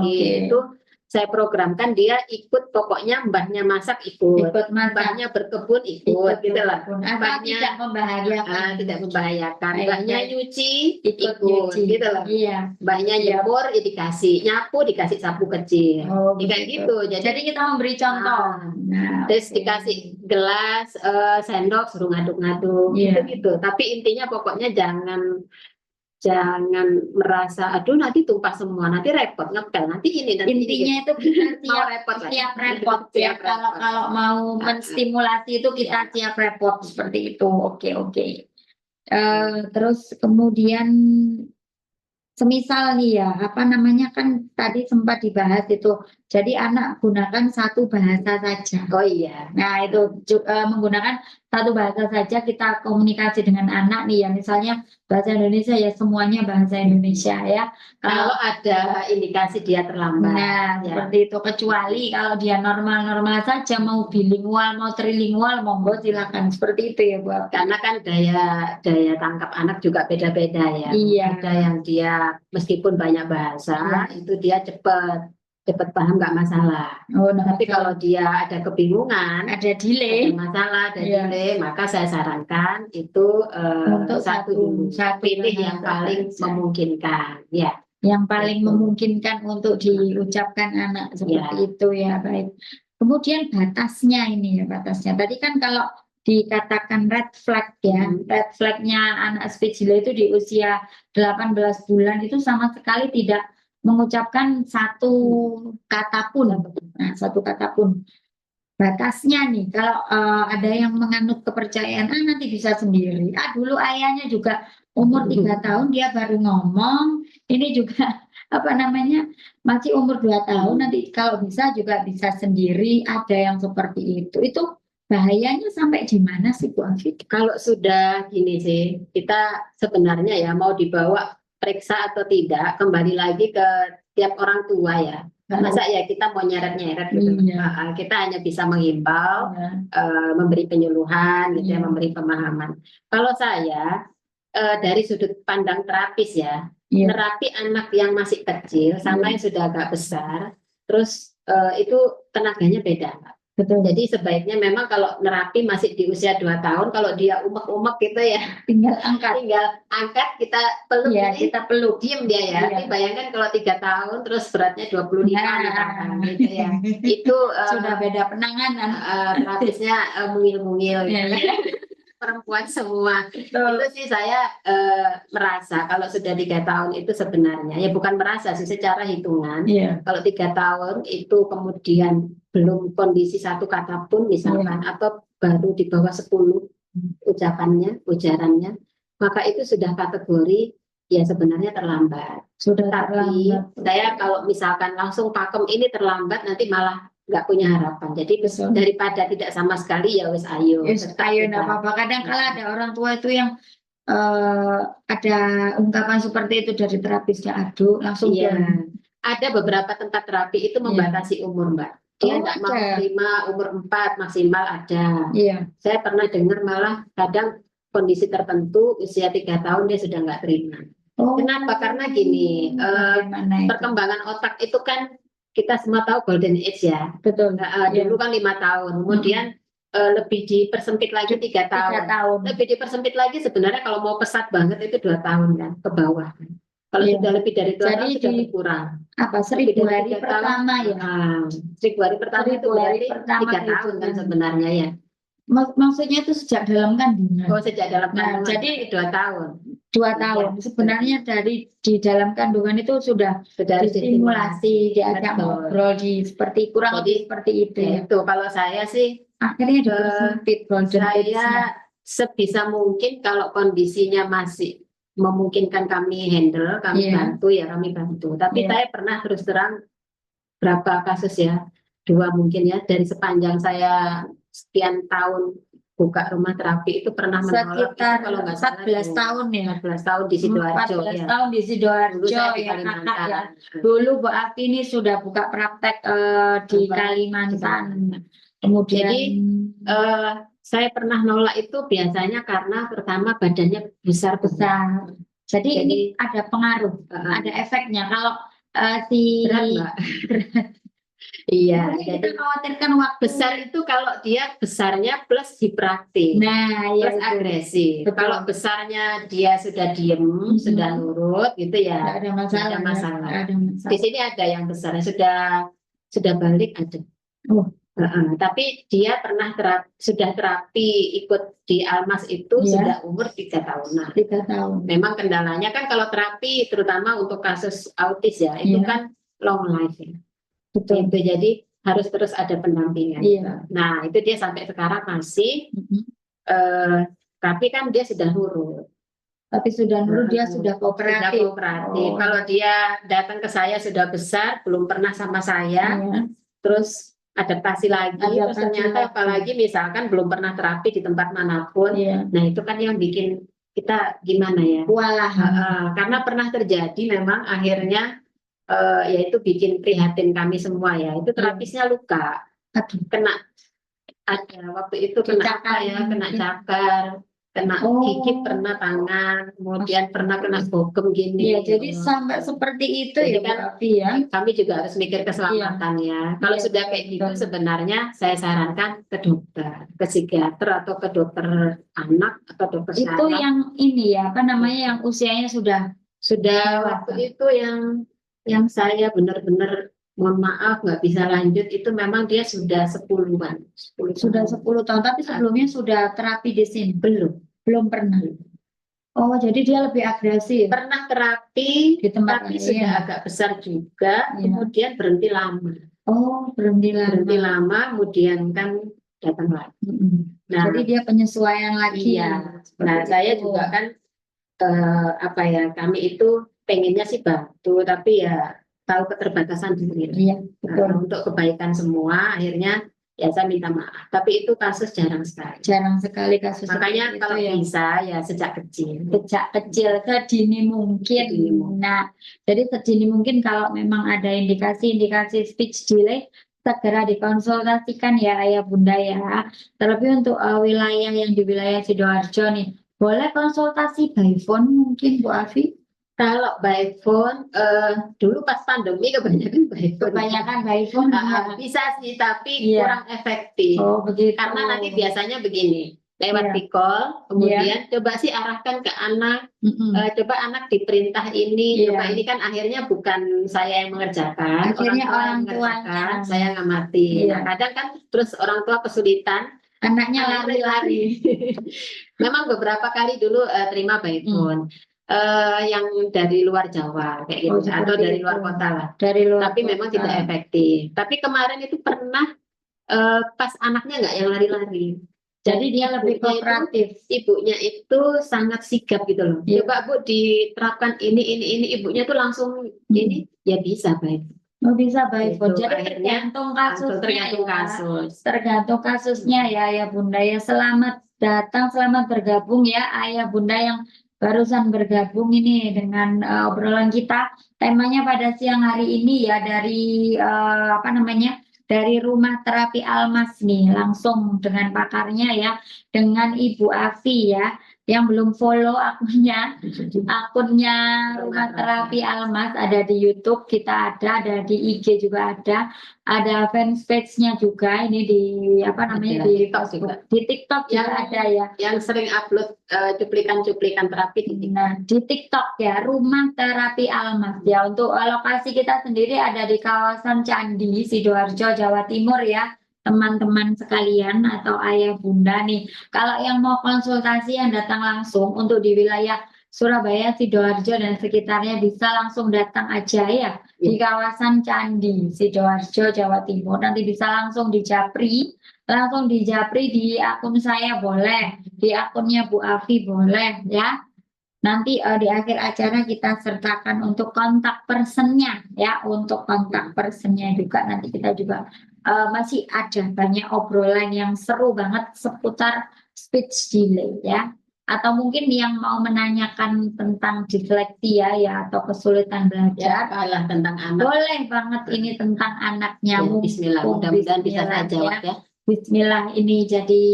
Itu saya programkan dia ikut, pokoknya mbahnya masak ikut mbahnya berkebun ikut gitu lah. Mbahnya tidak membahayakan. Tidak membahayakan. Mbahnya nyuci ikut gitu lah. Iya. Mbahnya nyebur ya dikasih, nyapu dikasih sapu kecil. Kayak gitu. Jadi kita memberi contoh. Terus dikasih gelas, sendok, suruh ngaduk-ngaduk gitu. Tapi intinya pokoknya jangan merasa aduh nanti tumpah semua, nanti repot ngepel, nanti ini nanti intinya ini. Itu kita siap repot ya. Kalau mau menstimulasi itu kita siap repot seperti itu. Oke. Terus kemudian semisal nih ya, apa namanya, kan tadi sempat dibahas itu. Jadi anak gunakan satu bahasa saja. Oh iya. Nah itu menggunakan satu bahasa saja kita komunikasi dengan anak nih ya. Misalnya bahasa Indonesia ya, semuanya bahasa Indonesia ya. Kalau ada indikasi dia terlambat. Nah seperti itu. Kecuali kalau dia normal-normal saja, mau bilingual, mau trilingual, monggo silakan seperti itu ya Bu. Karena kan daya tangkap anak juga beda-beda ya. Iya. Ada yang dia meskipun banyak bahasa itu dia cepat paham, nggak masalah. Tapi kalau dia ada kebingungan, ada delay, delay, maka saya sarankan itu untuk satu pilih yang paling memungkinkan ya. Yang paling memungkinkan untuk diucapkan anak seperti itu ya. Baik. Kemudian batasnya ini ya, batasnya. Tadi kan kalau dikatakan red flag ya, red flagnya anak speech delay itu di usia 18 bulan itu sama sekali tidak mengucapkan satu kata pun. Nah, satu kata pun. Batasnya nih, kalau ada yang menganut kepercayaan nanti bisa sendiri. Dulu ayahnya juga umur 3 tahun dia baru ngomong. Ini juga apa namanya, masih umur 2 tahun, nanti kalau bisa juga bisa sendiri. Ada yang seperti itu. Itu bahayanya sampai di mana sih Bu Afi? Kalau sudah gini sih, kita sebenarnya ya mau dibawa periksa atau tidak, kembali lagi ke tiap orang tua ya. Masa ya kita mau nyeret-nyeret gitu. Iya. Kita hanya bisa menghimbau, Iya. memberi penyuluhan, gitu ya, Iya. memberi pemahaman. Kalau saya dari sudut pandang terapis ya, Iya. nerapi anak yang masih kecil sama Iya. yang sudah agak besar, terus itu tenaganya beda. Betul. Jadi sebaiknya memang kalau nerapi masih di usia 2 tahun, kalau dia umek-umek gitu ya, Tinggal angkat. tinggal angkat, kita peluk, Iya, ini kita peluk. diem dia ya. Iya. Tapi bayangkan kalau 3 tahun terus beratnya 25 misalkan gitu ya. Itu Sudah beda penanganan. terapisnya mungil-mungil gitu. Iya, iya. Perempuan semua. Betul. Itu sih saya merasa kalau sudah 3 tahun itu sebenarnya, ya bukan merasa sih, secara hitungan. Iya. Kalau 3 tahun itu kemudian belum kondisi satu kata pun misalkan, atau baru di bawah 10 ujarannya, maka itu sudah kategori ya sebenarnya terlambat. Sudah Tapi terlambat. saya kalau misalkan langsung pakem ini terlambat, nanti malah nggak punya harapan. Jadi Betul. daripada tidak sama sekali, ya wis ayo. Yes, tetap ayo, kita. enggak apa-apa. Kadang kala ada orang tua itu yang ada ungkapan seperti itu dari terapisnya, aduh langsung Iya. buang. Ada beberapa tempat terapi itu membatasi umur, Mbak. Dia Oh, nggak mau ada. terima umur 4 maksimal ada. Iya. Saya pernah dengar malah kadang kondisi tertentu usia 3 tahun dia sudah nggak terima. Oh, Kenapa? Karena gini, bagaimana itu? perkembangan otak itu kan kita semua tahu golden age ya. Betul. Dulu kan 5 tahun, kemudian lebih dipersempit lagi 3 3 tahun. tahun. Lebih dipersempit lagi sebenarnya kalau mau pesat banget itu 2 tahun kan ke bawah. Kalau Iya. sudah lebih dari 2 Jadi tahun sudah berkurang. Apa, 1000 Lebih dari hari 3 tahun, pertama ya? 1000 hari pertama 1000 itu hari berarti pertama 3 tahun kan kehidupan. sebenarnya ya. Maksudnya itu sejak dalam kandungan. Oh, sejak dalam Nah, kandungan jadi 2 tahun. 2 tahun. Sebenarnya dari di dalam kandungan itu sudah Sudah harus distimulasi, diajak Betul. ngobrol, seperti kurang Jadi, lebih seperti itu. Ya, itu kalau saya sih Akhirnya dipersempit golden age-nya. saya sebisa mungkin kalau kondisinya masih memungkinkan kami handle, kami Iya. bantu ya kami bantu. Tapi Iya. saya pernah terus terang berapa kasus ya, 2 mungkin ya, dari sepanjang saya sekian tahun buka rumah terapi itu pernah menolak itu Sekitar kalau nggak salah 14 tahun ya. 14 tahun di Sidoarjo 14 ya. tahun di Dulu Sidoarjo saya di ya, Kakak Kalimantan. ya. Dulu Bu Afi ini sudah buka praktek di Kalimantan. Kemudian Jadi saya pernah nolak itu biasanya karena pertama badannya besar-besar. Jadi ini ada pengaruh, ada efeknya. Kalau si Berat, Mbak. Iya, Jadi kita jadi khawatirkan waktu. besar itu kalau dia besarnya plus hiperaktif, Nah, ya plus itu. agresif. Betul. Kalau besarnya dia sudah diem, sudah nurut gitu ya, Nggak ada masalah. nggak ada masalah. Nggak ada masalah. Di sini ada yang besarnya sudah balik ada. Oh. Tapi dia pernah sudah terapi ikut di Almas itu Iya. sudah umur 3 tahunan. 3 tahun. Memang kendalanya kan kalau terapi terutama untuk kasus autis ya, itu Iya. kan long life ya. Betul. Itu jadi harus terus ada pendampingan. Iya. Nah, itu dia sampai sekarang masih tapi kan dia sudah nurut. Tapi sudah nurut, dia sudah kooperatif. Sudah kooperatif. Oh. Kalau dia datang ke saya sudah besar, belum pernah sama saya, Iya. terus adaptasi lagi, terus Adaptasi ternyata lagi. apalagi misalkan belum pernah terapi di tempat manapun, Iya. nah itu kan yang bikin kita gimana ya? Kewalahan. Karena pernah terjadi memang akhirnya yaitu bikin prihatin kami semua ya, itu terapisnya luka, Aduh. kena ada waktu itu kena apa ya, kena cakar, kena gigit pernah tangan, kemudian pernah kena bogem gini. Iya, jadi sampai seperti itu Jadi ya Bu kan Afi ya. kami juga harus mikir keselamatan ya. Kalau Iya, sudah kayak gitu betul. sebenarnya saya sarankan ke dokter, ke psikiater atau ke dokter anak atau dokter Itu saraf. yang ini ya, apa namanya, yang usianya sudah Waktu itu yang saya benar-benar mohon maaf nggak bisa lanjut itu memang dia sudah 10-an. sudah 10 tahun, tapi sebelumnya sudah terapi di sini. Belum pernah. Oh, jadi dia lebih agresif. Pernah terapi Di tempat tapi lain. sudah agak besar juga, Iya. kemudian berhenti lama. Oh, berhenti lama. Kemudian kan datang lagi. Nah, Jadi dia penyesuaian lagi. iya. Seperti Nah, saya itu. juga kan kami itu pengennya sih bantu, tapi ya tahu keterbatasan diri. Iya, betul. Untuk kebaikan semua, akhirnya ya saya minta maaf. Tapi itu kasus jarang sekali. Jarang sekali kasus Makanya seperti kalau itu ya. bisa ya sejak kecil. Sejak kecil, sedini mungkin. Sedini mungkin. Nah, jadi sedini mungkin kalau memang ada indikasi-indikasi speech delay, segera dikonsultasikan ya Ayah Bunda ya. Terlebih untuk wilayah yang di wilayah Sidoarjo nih, boleh konsultasi by phone mungkin Bu Afi? Kalau by phone, dulu pas pandemi kebanyakan by phone. Kebanyakan by phone. Bisa sih, tapi Iya. kurang efektif. Oh begitu. Karena nanti biasanya begini, lewat Iya. di call, kemudian coba sih arahkan ke anak, coba anak diperintah ini, Iya. coba ini kan akhirnya bukan saya yang mengerjakan, Akhirnya tua yang orang mengerjakan, tuanya. saya ngamati. Iya. Nah, kadang kan terus orang tua kesulitan, Anaknya anaknya lari-lari. Memang beberapa kali dulu terima by phone. Yang dari luar Jawa kayak gitu, atau dari luar kota lah. Dari luar Tapi kota. memang tidak efektif. Tapi kemarin itu pernah pas anaknya nggak yang lari-lari. Jadi dia lebih kooperatif. Ibunya itu sangat sigap gitu loh. Iya. Coba Bu diterapkan ini, ibunya tuh langsung ini ya bisa baik. Oh, bisa by phone. Gitu, Jadi akhirnya tergantung kasusnya tergantung ya. kasus. Tergantung kasusnya ya Ayah Bunda ya. Selamat datang, selamat bergabung ya Ayah Bunda yang barusan bergabung ini dengan obrolan kita. Temanya pada siang hari ini ya dari apa namanya? Dari Rumah Terapi Almas nih, langsung dengan pakarnya ya, dengan Ibu Afi ya. Yang belum follow akunnya Rumah Terapi Almas ada di YouTube, kita ada di IG juga ada fanpage-nya juga, ini di apa namanya, Ada di TikTok Facebook, juga. di TikTok juga ada ya. Yang sering upload cuplikan-cuplikan terapi di TikTok. Nah, di TikTok ya, Rumah Terapi Almas ya. Untuk lokasi kita sendiri ada di kawasan Candi, Sidoarjo, Jawa Timur ya. Teman-teman sekalian atau Ayah Bunda nih. Kalau yang mau konsultasi yang datang langsung untuk di wilayah Surabaya, Sidoarjo dan sekitarnya bisa langsung datang aja ya di kawasan Candi, Sidoarjo, Jawa Timur. Nanti bisa langsung dijapri di akun saya boleh, di akunnya Bu Afi boleh ya. Nanti di akhir acara kita sertakan untuk kontak personnya ya, untuk kontak personnya juga nanti kita juga masih ada banyak obrolan yang seru banget seputar speech delay ya. Atau mungkin yang mau menanyakan tentang disleksia ya atau kesulitan belajar, Kalah tentang anak. boleh banget ini tentang anaknya. Ya, Bismillah, mudah-mudahan bisa saya jawab ya. Bismillah, ini jadi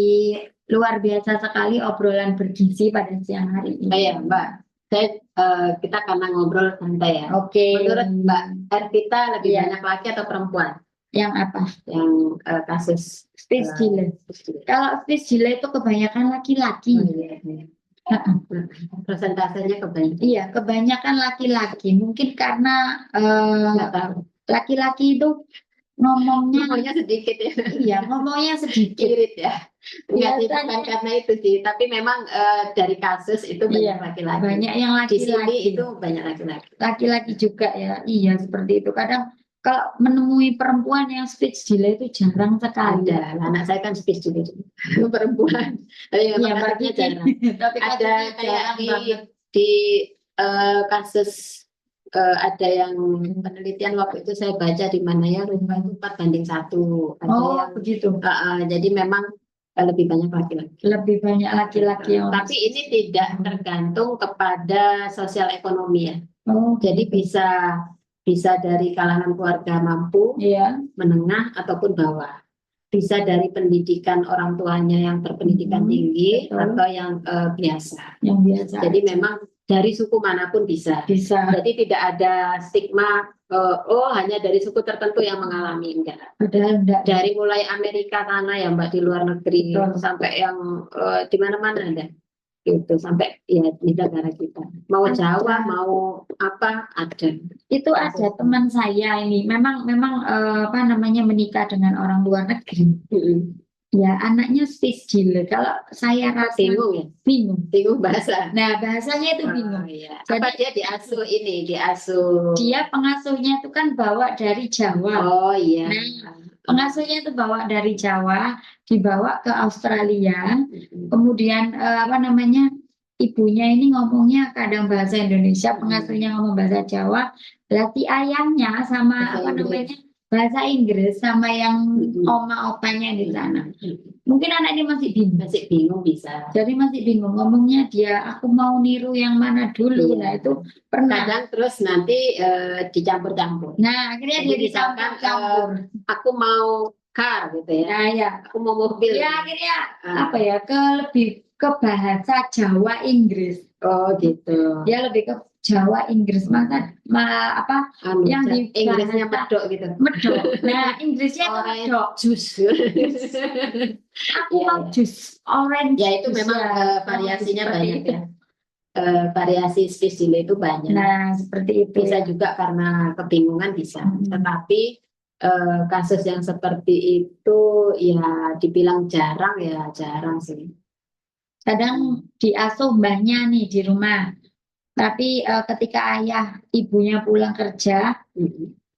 luar biasa sekali obrolan bergizi pada siang hari ini. Ya Mbak, kita karena ngobrol santai ya. Oke. Menurut Mbak Ervita lebih Iya. banyak laki atau perempuan Yang apa? yang kasus Speech delay. Kalau speech delay itu kebanyakan laki-laki. Persentasenya kebanyakan. Iya, kebanyakan laki-laki. Mungkin karena Nggak tahu. laki-laki itu ngomongnya sedikit ya. Iya, ngomongnya sedikit. Irit ya. Enggak sih, bukan Biasanya- karena itu sih, tapi memang dari kasus itu banyak Iya, laki-laki. banyak yang Di sini laki-laki. itu banyak laki-laki. Laki-laki juga ya. Iya, seperti itu. Kadang kalau menemui perempuan yang speech delay itu jarang sekali. Ada, anak saya kan speech juga perempuan. Tapi Iya, memang Mbak kasusnya Kiki. jarang. Tapi Ada kasusnya kayak jarang banget. di kasus ada yang penelitian waktu itu saya baca di mana ya, rumah itu 4:1. Ada Oh, yang begitu. jadi memang lebih banyak laki-laki. Lebih banyak laki-laki yang Tapi ini tidak tergantung kepada sosial ekonomi ya. Oh, Jadi bisa dari kalangan keluarga mampu, iya. menengah ataupun bawah. Bisa dari pendidikan orang tuanya yang berpendidikan tinggi betul. atau yang biasa. Yang biasa. Jadi memang dari suku manapun bisa. bisa. Jadi tidak ada stigma hanya dari suku tertentu yang mengalami, enggak. Padahal enggak. Dari mulai Amerika sana ya Mbak, di luar negeri Betul. sampai yang di mana-mana ada. Gitu sampai ya di negara kita. Mau Ada. Jawa, mau apa ada. Itu ada teman saya ini. Memang apa namanya, menikah dengan orang luar negeri. Ya, anaknya speech delay. Kalau saya rasa Bingung ya? Bingung bahasa. Nah, bahasanya itu bingung. Iya. Jadi- Apa dia diasuh? Dia pengasuhnya itu kan bawa dari Jawa. Oh iya. Nah, pengasuhnya itu bawa dari Jawa, dibawa ke Australia. Kemudian apa namanya, ibunya ini ngomongnya kadang bahasa Indonesia, pengasuhnya ngomong bahasa Jawa. Berarti ayahnya sama Bahasa apa Inggris. namanya, bahasa Inggris sama yang oma opanya di sana. Mungkin anak ini masih bingung. Masih bingung bisa. Jadi masih bingung ngomongnya dia, aku mau niru yang mana dulu. Iya. Nah itu pernah. Kadang terus nanti dicampur-campur. Nah akhirnya Jadi dia misalkan dicampur-campur. aku mau car gitu ya, Nah ya, aku mau mobil. dia akhirnya Ah, apa ya lebih ke bahasa Jawa Inggris. oh gitu. Dia lebih ke Jawa Inggris maka apa Anu, yang di Inggrisnya bahasa medok gitu. medok. Nah Inggrisnya itu Orange medok. jus. Aku Iya, mau iya. jus orange Ya itu juice memang ya. variasinya Seperti banyak itu. ya. Variasi speech delay itu banyak. Nah seperti itu Bisa ya. juga karena kebingungan bisa. Tetapi kasus yang seperti itu ya dibilang jarang ya jarang sih. Kadang diasuh mbahnya nih di rumah. Tapi ketika ayah ibunya pulang kerja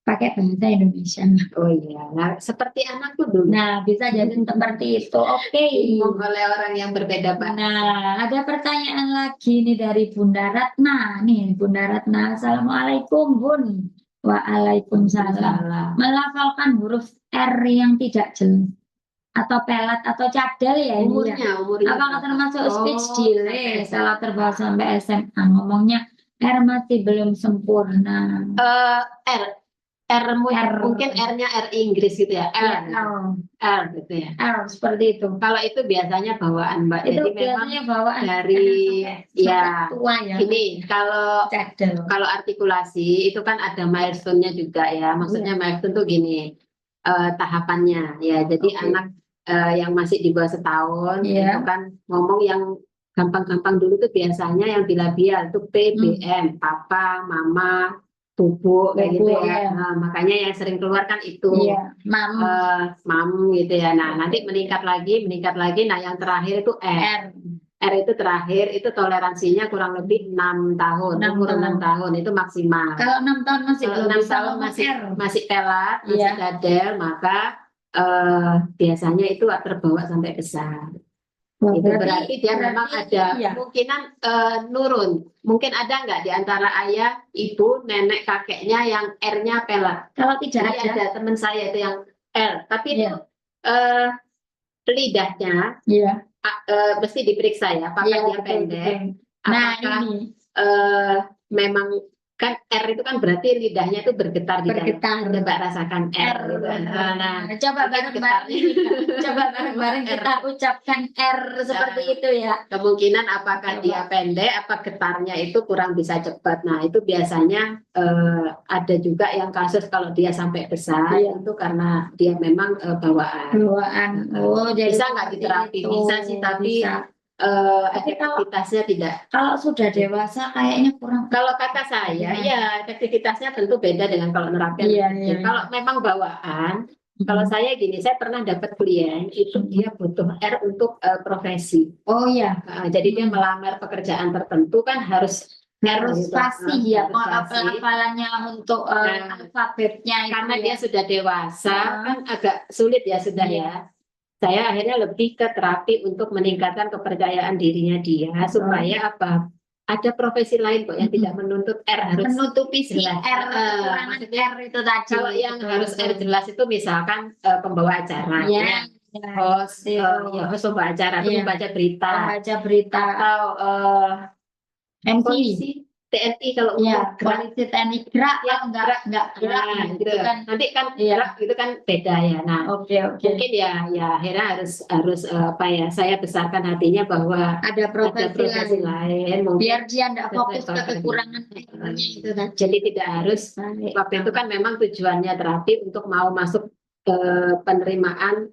pakai bahasa Indonesia. Oh iya, nah, seperti anakku dulu. Nah bisa jadi seperti itu. Oke. Bingung oleh orang yang berbeda bahasa. Nah, ada pertanyaan lagi nih dari Bunda Ratna. Nih, Bunda Ratna. Assalamualaikum, Bun. Waalaikumsalam. Melafalkan huruf R yang tidak jelas atau pelat atau cadel ya ini ya. Umurnya Apakah berapa? termasuk speech Oh, delay sampai kalau terbawa sampai SMA? Ngomongnya R masih belum sempurna. R R. mungkin R-nya R Inggris gitu ya, Ya, R, R gitu ya. R seperti itu. Kalau itu biasanya bawaan Mbak, Itu jadi memang biasanya bawaan dari ya tua ya. ini Cadel. kalau artikulasi itu kan ada milestone-nya juga ya. Maksudnya milestone tuh gini tahapannya ya. Jadi Oke. anak yang masih di bawah setahun Iya. itu kan ngomong yang gampang-gampang dulu tuh biasanya yang bilabial itu P, B, M, papa, mama, bubuk kayak gitu Bubuk, ya. ya. Nah, makanya yang sering keluar kan itu Iya, mam. mam gitu ya. Nah, nanti meningkat lagi. Nah, yang terakhir itu R. R. R itu terakhir, itu toleransinya kurang lebih 6 tahun, 6 umur 6 tahun. tahun itu maksimal. Kalau 6 tahun masih Kalau belum 6 bisa tahun ngomong masih R. masih pelat, masih Iya. cadel, maka biasanya itu terbawa sampai besar. Wah, Itu berarti dia memang ada iya. kemungkinan nurun. Mungkin ada nggak di antara ayah, ibu, nenek, kakeknya yang R-nya pelat? Kalau tidak Jadi ada teman saya itu yang R, tapi Iya. itu lidahnya Iya. mesti diperiksa ya, apakah Iya, dia betul, pendek, betul. Nah, apakah ini memang kan R itu kan berarti lidahnya itu bergetar di dalam. bergetar. Coba rasakan R. R. Gitu. Nah, Coba bareng-bareng ini, coba bareng-bareng R. kita ucapkan R seperti itu ya. Kemungkinan apakah dia pendek, apa getarnya itu kurang bisa cepat. Nah, itu biasanya ada juga yang kasus kalau dia sampai besar Iya. itu karena dia memang bawaan. Oh, jadi Bisa nggak diterapi? itu. Bisa sih, tapi Bisa. efektivitasnya tidak. Kalau sudah dewasa kayaknya kurang. Kalau kata saya, ya efektivitasnya tentu beda dengan kalau nerapin. Iya, iya. Kalau memang bawaan, kalau saya gini, saya pernah dapat klien itu dia butuh R untuk profesi. Oh iya. Jadi dia melamar pekerjaan tertentu kan harus Harus gitu. fasih ya, Harus fasih. pelafalannya untuk alfabetnya itu Karena ya. dia sudah dewasa kan agak sulit ya sudah ya. Saya akhirnya lebih ke terapi untuk meningkatkan kepercayaan dirinya dia supaya apa? Ada profesi lain kok yang tidak menuntut R harus menutupi si jelas. R kekurangan R itu tadi. Kalau yang harus R jelas itu misalkan pembawa acara, ya. host, host pembawa acara, itu membaca berita, atau MC. polisi, TNI kalau ya, gerak, polisi TNI gerak, ya, enggak gerak, gitu kan. Nanti kan gerak itu kan beda ya. Nah, mungkin ya akhirnya harus apa ya? Saya besarkan hatinya bahwa ada profesi lain. Biar dia enggak fokus ke kekurangan itu tadi. Jadi tidak harus. Waktu itu kan memang tujuannya terapi untuk mau masuk penerimaan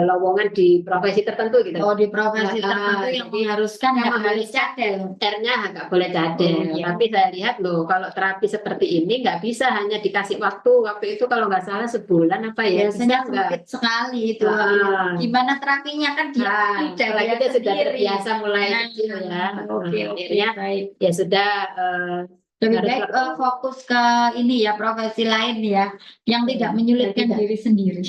lowongan di profesi tertentu gitu. Oh, di profesi tertentu yang mengharuskan nggak boleh cadel. R-nya nggak boleh cadel. Tapi saya lihat loh, kalau terapi seperti ini nggak bisa hanya dikasih waktu. Waktu itu kalau nggak salah sebulan apa ya? Biasanya sempit sekali itu. Gimana terapinya kan dia dia sudah terbiasa mulai kecil ya. Akhirnya ya sudah. Lebih baik fokus ke ini ya, profesi lain ya, yang tidak menyulitkan diri sendiri.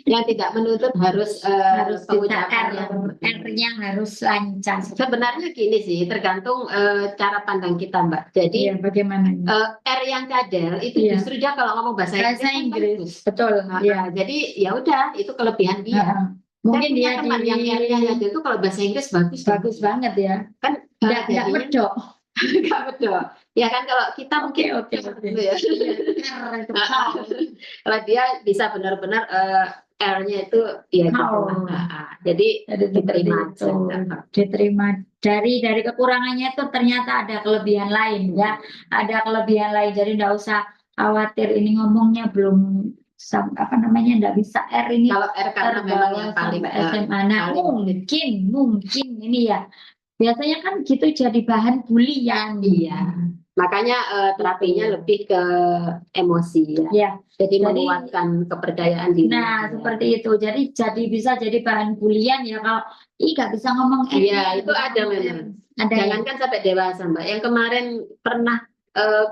yang tidak menuntut harus Harus bisa pengucapan R, yang R-nya harus lancar. sebenarnya gini sih, tergantung cara pandang kita, Mbak. Jadi Iya, bagaimana ini? R yang cadel itu Iya. justru dia kalau ngomong bahasa Inggris Bahasa kan Inggris, bagus. betul. Iya. Jadi ya udah, itu kelebihan dia. Heeh. Saya Mungkin punya dia teman yang R-nya cadel itu kalau bahasa Inggris bagus bagus banget ya. kan, Nggak jadinya medok. nggak betul. Ya kan kalau kita mungkin Oke. gitu ya. R itu how. Kalau dia bisa benar-benar R-nya itu ya gitu How. lah. Jadi Jadi diterima seperti itu. aja. Diterima. Dari kekurangannya itu ternyata ada kelebihan lain ya. Ada kelebihan lain. Jadi nggak usah khawatir ini ngomongnya belum apa namanya nggak bisa R ini Kalau R karena memang yang paling sampai SMA. Nah, paling mungkin ini ya. Biasanya kan gitu jadi bahan bulian. iya. Makanya terapinya lebih ke emosi ya. Ya. Jadi Jadi, menguatkan kepercayaan diri. Nah, seperti itu. Jadi bisa jadi bahan bulian ya kalau nggak bisa ngomong R. Iya, itu ada memang. Ada ya? Jangankan sampai dewasa, Mbak. Yang kemarin pernah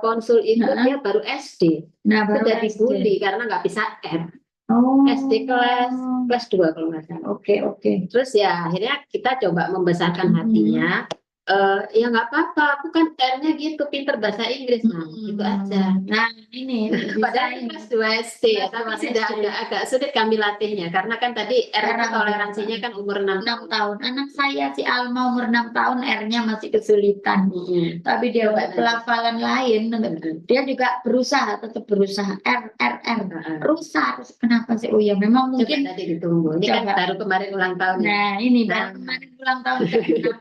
konsul itu dia baru SD. Nah, baru Sudah SD. dibully karena nggak bisa R. Oh. SD kelas 2 kalau nggak salah. Oke. Terus ya akhirnya kita coba membesarkan hatinya. Ya nggak apa-apa, aku kan R-nya gitu, pinter bahasa Inggris, nah gitu aja. Nah, ini Padahal ini kelas 2 SD ya, tapi sudah agak sulit kami latihnya karena kan tadi R toleransinya kan umur 6 tahun. Anak saya si Alma umur 6 tahun R-nya masih kesulitan. Tapi dia pelafalan lain, dia juga tetap berusaha R. Rusak. Kenapa sih? Oh ya, memang mungkin tadi ditunggu. Ini kan baru kemarin ulang tahun. Nah, ini baru kemarin ulang tahun.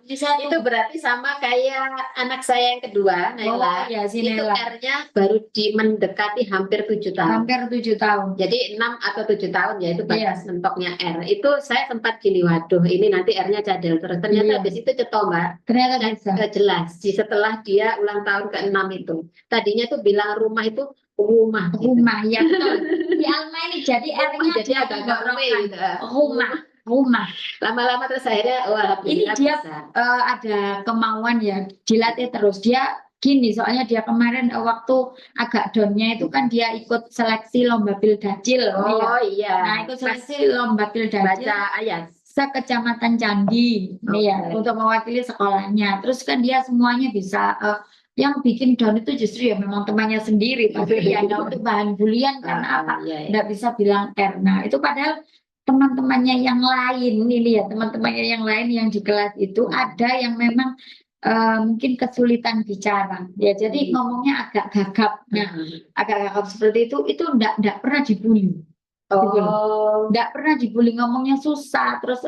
Itu berarti sama kayak anak saya yang kedua, Naila. Ya, si itu Naila. R-nya baru mendekati hampir 7 tahun. Hampir 7 tahun. Jadi 6 atau 7 tahun ya itu batas mentoknya R. Itu saya sempat gini, waduh, ini nanti R-nya cadel terus. Ternyata habis itu ceto, Mbak. Ternyata bisa. Jelas. Setelah dia ulang tahun ke-6 itu. Tadinya tuh bilang rumah itu rumah. Ya betul. Si Alma ini jadi R-nya jadi agak gitu. Rumah. Lama-lama terus akhirnya ini dia ada kemauan ya, dilatih terus. Dia gini, soalnya dia kemarin waktu agak downnya itu kan dia ikut seleksi lomba Pildacil. Iya. Nah, ikut seleksi lomba Pildacil. Baca ayat. Sekecamatan Candi, ya, untuk mewakili sekolahnya. Terus kan dia semuanya bisa. Yang bikin down itu justru ya memang temannya sendiri, tapi ya untuk bahan bulian karena apa? Nggak bisa bilang R. Nah, itu padahal teman-temannya yang lain, ini lihat teman-temannya yang lain yang di kelas itu ada yang memang mungkin kesulitan bicara, ya jadi ngomongnya agak gagap. Nah, agak gagap seperti itu enggak pernah dibully. Enggak pernah dibully, ngomongnya susah, terus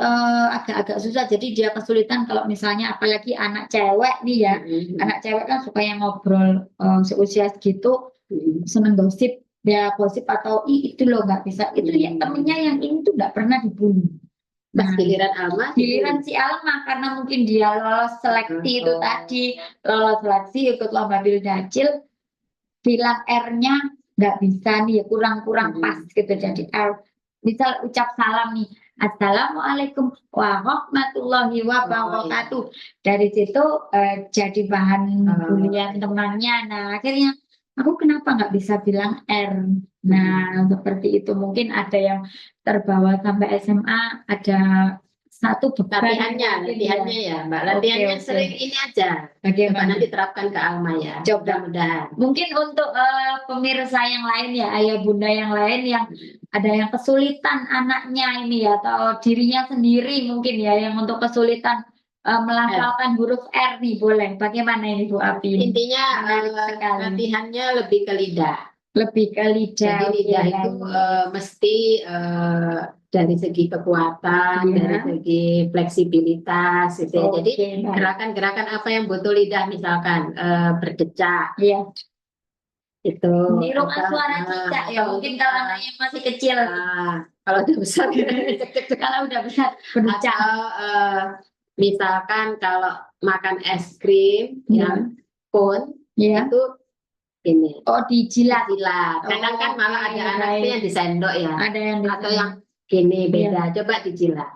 agak-agak susah. Jadi dia kesulitan kalau misalnya apalagi anak cewek nih ya, anak cewek kan suka yang ngobrol seusia segitu, seneng gosip. Ya gosip atau itu loh nggak bisa itu ya temennya yang ini tuh nggak pernah dibully. Nah, giliran si Alma karena mungkin dia lolos seleksi itu tadi, lolos seleksi ikut lomba Pildacil, bilang R-nya nggak bisa nih, kurang pas gitu. Jadi R, misal ucap salam nih, Assalamualaikum warahmatullahi wabarakatuh. Dari situ jadi bahan bulian temannya. Nah, akhirnya aku kenapa nggak bisa bilang R? Nah, seperti itu. Mungkin ada yang terbawa sampai SMA, ada satu beban. Latihannya ya, Mbak. Latihannya sering ini aja. Coba nanti terapkan ke Alma ya. Mudah-mudahan. Mungkin untuk pemirsa yang lain ya, ayah bunda yang lain yang ada yang kesulitan anaknya ini ya, atau dirinya sendiri mungkin ya, yang untuk kesulitan melafalkan huruf R nih, boleh. Bagaimana ini Bu Api? Intinya latihannya lebih ke lidah. Jadi lidah itu mesti dari segi kekuatan, dari segi fleksibilitas, gitu ya. Jadi gerakan-gerakan apa yang butuh lidah, misalkan berdecak. Itu. Menirukan suara cicak ya, mungkin kalau anaknya masih kecil. Kalau udah besar, kalau udah besar berdecak. Misalkan kalau makan es krim yang cone itu ini. Dijilat. Kadang kan malah ada anaknya yang disendok ya. Ada yang atau yang gini beda. Coba dijilat.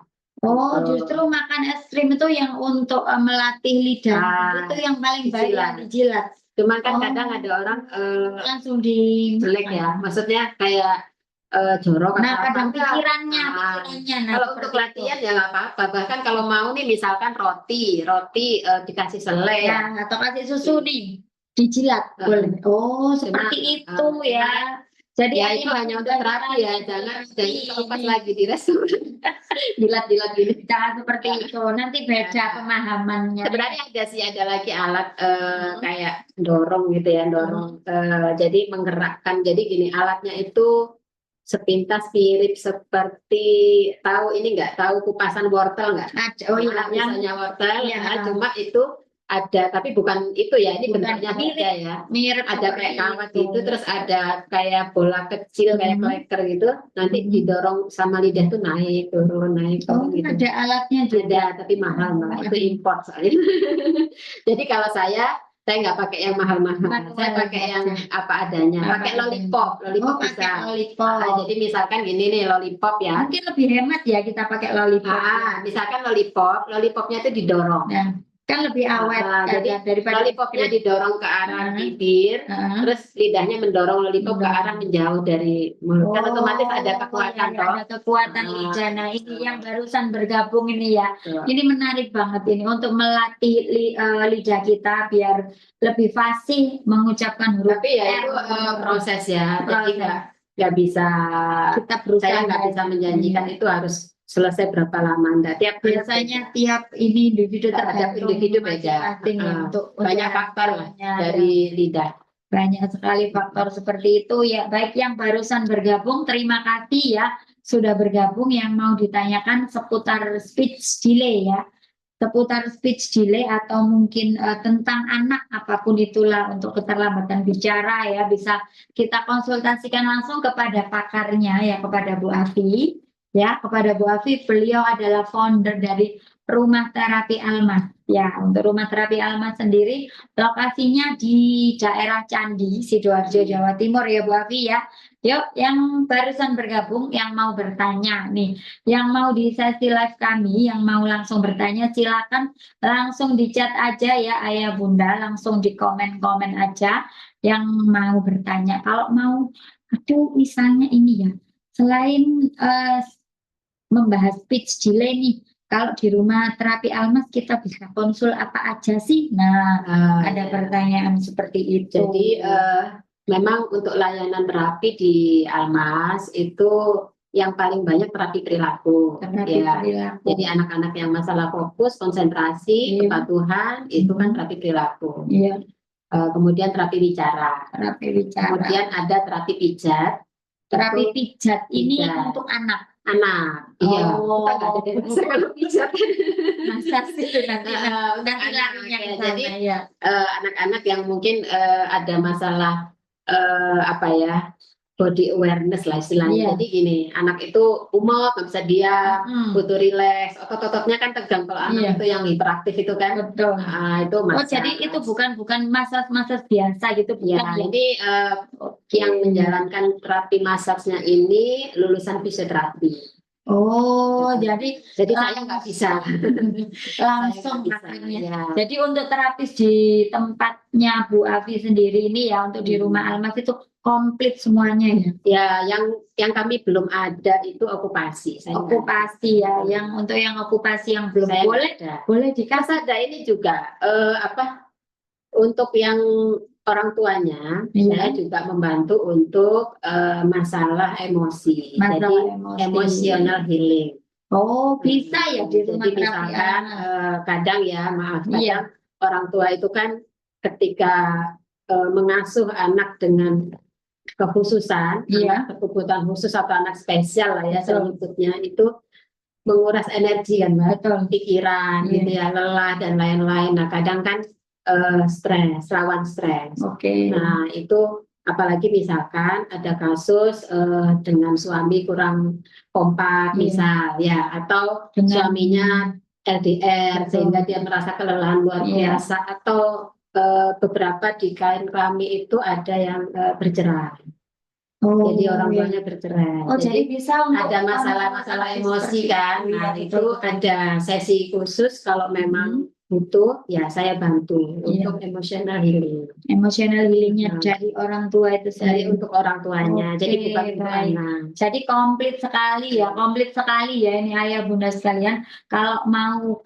Justru makan es krim itu yang untuk melatih lidah. Itu yang paling baik yang dijilat. Cuman kan kadang ada orang langsung di jelek ya. Maksudnya kayak jorok Nah, atau apa kadang enggak. pikirannya, Nah, nah kalau untuk seperti itu. latihan ya nggak apa-apa. Bahkan kalau mau nih misalkan roti dikasih selai ya. Nah, atau kasih susu nih, dijilat boleh. Oh, Cuma seperti itu ya. Jadi ya ini itu hanya untuk terapi ya, jangan kalau pas ini. lagi di restoran jilat-jilat gini. Jangan seperti itu. Nanti beda Nah, pemahamannya. sebenarnya ada lagi alat kayak dorong gitu ya, dorong. Jadi menggerakkan. Jadi gini, alatnya itu sepintas mirip seperti tahu ini nggak, tahu kupasan wortel nggak? Oh iya, Nah, misalnya wortel, iya, nah, cuma itu ada, tapi bukan itu ya, ini bukan bentuknya beda ya. mirip Ada seperti kayak kawat itu. gitu, terus ada kayak bola kecil kayak kleker gitu, nanti didorong sama lidah tuh naik Oh, turun gitu. ada alatnya juga. Ada, tapi mahal Mbak. Itu import soalnya. Jadi kalau saya nggak pakai yang mahal-mahal. Saya pakai yang apa adanya. Pakai lollipop, Oh, bisa. pakai lollipop. Jadi misalkan gini nih lollipop ya. Mungkin lebih hemat ya kita pakai lollipop. Misalkan lollipopnya itu didorong. Nah, kan lebih awet Jadi daripada lollipopnya didorong ke arah bibir, Heeh. terus lidahnya mendorong lollipop ke arah menjauh dari mulut. Kan otomatis ada kekuatan ya, toh. ada kekuatan lidah. Nah, ini yang barusan bergabung ini ya. Ini menarik banget ini untuk melatih lidah kita biar lebih fasih mengucapkan huruf Tapi ya itu R. proses ya. Jadi nggak bisa, Kita berusaha. saya nggak bisa menjanjikan itu harus selesai berapa lama. Enggak, tiap Biasanya tiap ini individu terhadap tergantung individu beda. masing-masing ya, untuk Banyak faktor lah caranya. dari lidah. Banyak sekali faktor seperti itu ya. Baik yang barusan bergabung, terima kasih ya sudah bergabung. Yang mau ditanyakan seputar speech delay ya, seputar speech delay atau mungkin tentang anak apapun itulah untuk keterlambatan bicara ya, bisa kita konsultasikan langsung kepada pakarnya ya, kepada Bu Afi ya, kepada Bu Afi. Beliau adalah founder dari Rumah Terapi Almas ya. Untuk Rumah Terapi Almas sendiri lokasinya di daerah Candi, Sidoarjo, Jawa Timur ya Bu Afi ya. Yuk, yang barusan bergabung, yang mau bertanya nih, yang mau di sesi live kami, yang mau langsung bertanya, silakan langsung di chat aja ya Ayah Bunda, langsung di komen-komen aja yang mau bertanya. Kalau mau, aduh misalnya ini ya, selain membahas speech delay nih, kalau di Rumah Terapi Almas kita bisa konsul apa aja sih? Nah, ada pertanyaan seperti itu. Jadi memang untuk layanan terapi di Almas itu yang paling banyak terapi perilaku. Jadi anak-anak yang masalah fokus, konsentrasi, kepatuhan itu kan terapi perilaku. Kemudian terapi bicara. Kemudian ada terapi pijat. Terapi pijat ini untuk anak. Iya. Kalau pijat. Masa sih itu nanti larinya ke sana. Jadi anak-anak yang mungkin ada masalah apa ya, body awareness lah istilahnya. Jadi gini, anak itu umum, nggak bisa diam, butuh rileks, otot-ototnya kan tegang. Kalau anak itu yang hiperaktif itu kan, betul. Itu massage. Oh, jadi itu bukan massage biasa gitu, bukan ya? Ini yang menjalankan terapi massage-nya ini lulusan fisioterapi. Oh, jadi saya nggak bisa langsung katanya. Jadi untuk terapis di tempatnya Bu Afi sendiri ini ya, untuk di Rumah Almas itu komplit semuanya ya. Ya, yang kami belum ada itu okupasi. Okupasi ya, yang untuk yang okupasi yang belum boleh dikasih. Ada ini juga untuk yang orang tuanya, saya juga membantu untuk masalah emosi. Jadi emotional healing. Oh, bisa ya di Rumah Jadi misalkan kadang ya, maaf, kadang orang tua itu kan ketika mengasuh anak dengan kekhususan, kebutuhan khusus atau anak spesial lah ya, sebutnya itu menguras energi kan, pikiran, gitu ya, lelah dan lain-lain. Nah, kadang kan stres, rawan stres. Nah, itu apalagi misalkan ada kasus dengan suami kurang kompak misal ya, atau suaminya LDR sehingga dia merasa kelelahan luar biasa, atau beberapa di klien kami itu ada yang bercerai. Jadi orang tuanya bercerai. Jadi bisa ada masalah-masalah emosi kan. Nah, itu ada sesi khusus kalau memang butuh, ya saya bantu Iya. untuk emotional healing Emotional healingnya Nah, dari orang tua itu dari sendiri. untuk orang tuanya, jadi Oke, bukan untuk baik. anak. Jadi komplit sekali ya ini ayah bunda sekalian. Kalau mau,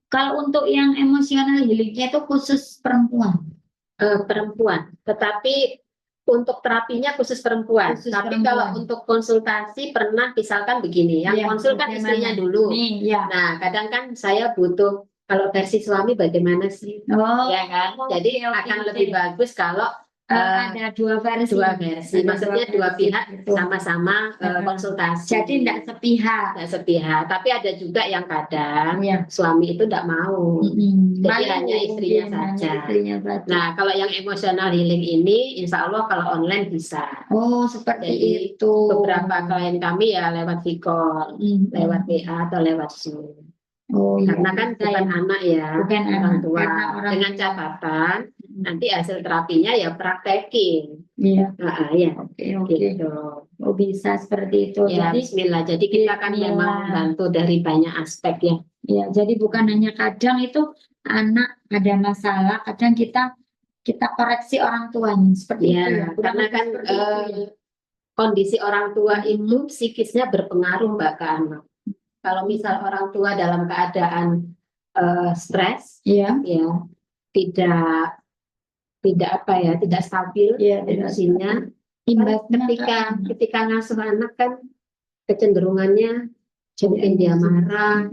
kalau untuk yang emotional healingnya itu khusus perempuan. Perempuan, tetapi untuk terapinya khusus perempuan. Khusus Tapi perempuan. kalau untuk konsultasi pernah misalkan begini, yang Iya, konsul kan bagaimana? istrinya dulu. Nih, ya. Nah, kadang kan saya butuh kalau versi suami bagaimana sih? Oh, Ya kan? Jadi oke, akan oke. lebih bagus kalau Ada dua versi. versi. Ada Maksudnya dua versi pihak gitu. sama-sama konsultasi. Jadi tidak sepihak. Tidak sepihak. Tapi ada juga yang kadang Iya. suami itu tidak mau. Jadi Malu hanya istrinya mungkin, hanya saja. istrinya saja. Nah, kalau yang emotional healing ini, insya Allah kalau online bisa. Oh, seperti Jadi itu. beberapa klien kami ya lewat Vicol, lewat WA atau lewat Zoom. Oh, iya, Karena kan bisa bukan ya. anak ya, Bukan orang anak, tua. karena orang Dengan tua. catatan, nanti hasil terapinya ya praktekin. Iya, Ya, oke. gitu. Oh, bisa seperti itu. Ya, Jadi, Bismillah. Jadi kita kan Bismillah. memang membantu dari banyak aspek ya. Ya, jadi bukan hanya kadang itu anak ada masalah, kadang kita koreksi orang tuanya seperti itu ya. Kurang Karena lebih kan seperti itu ya. kondisi orang tua itu psikisnya berpengaruh Mbak ke anak. Kalau misal orang tua dalam keadaan stres, Iya. ya tidak apa ya, tidak stabil Iya, tidak emosinya. Kan imbasnya ketika ngasuh anak kan kecenderungannya mungkin dia marah,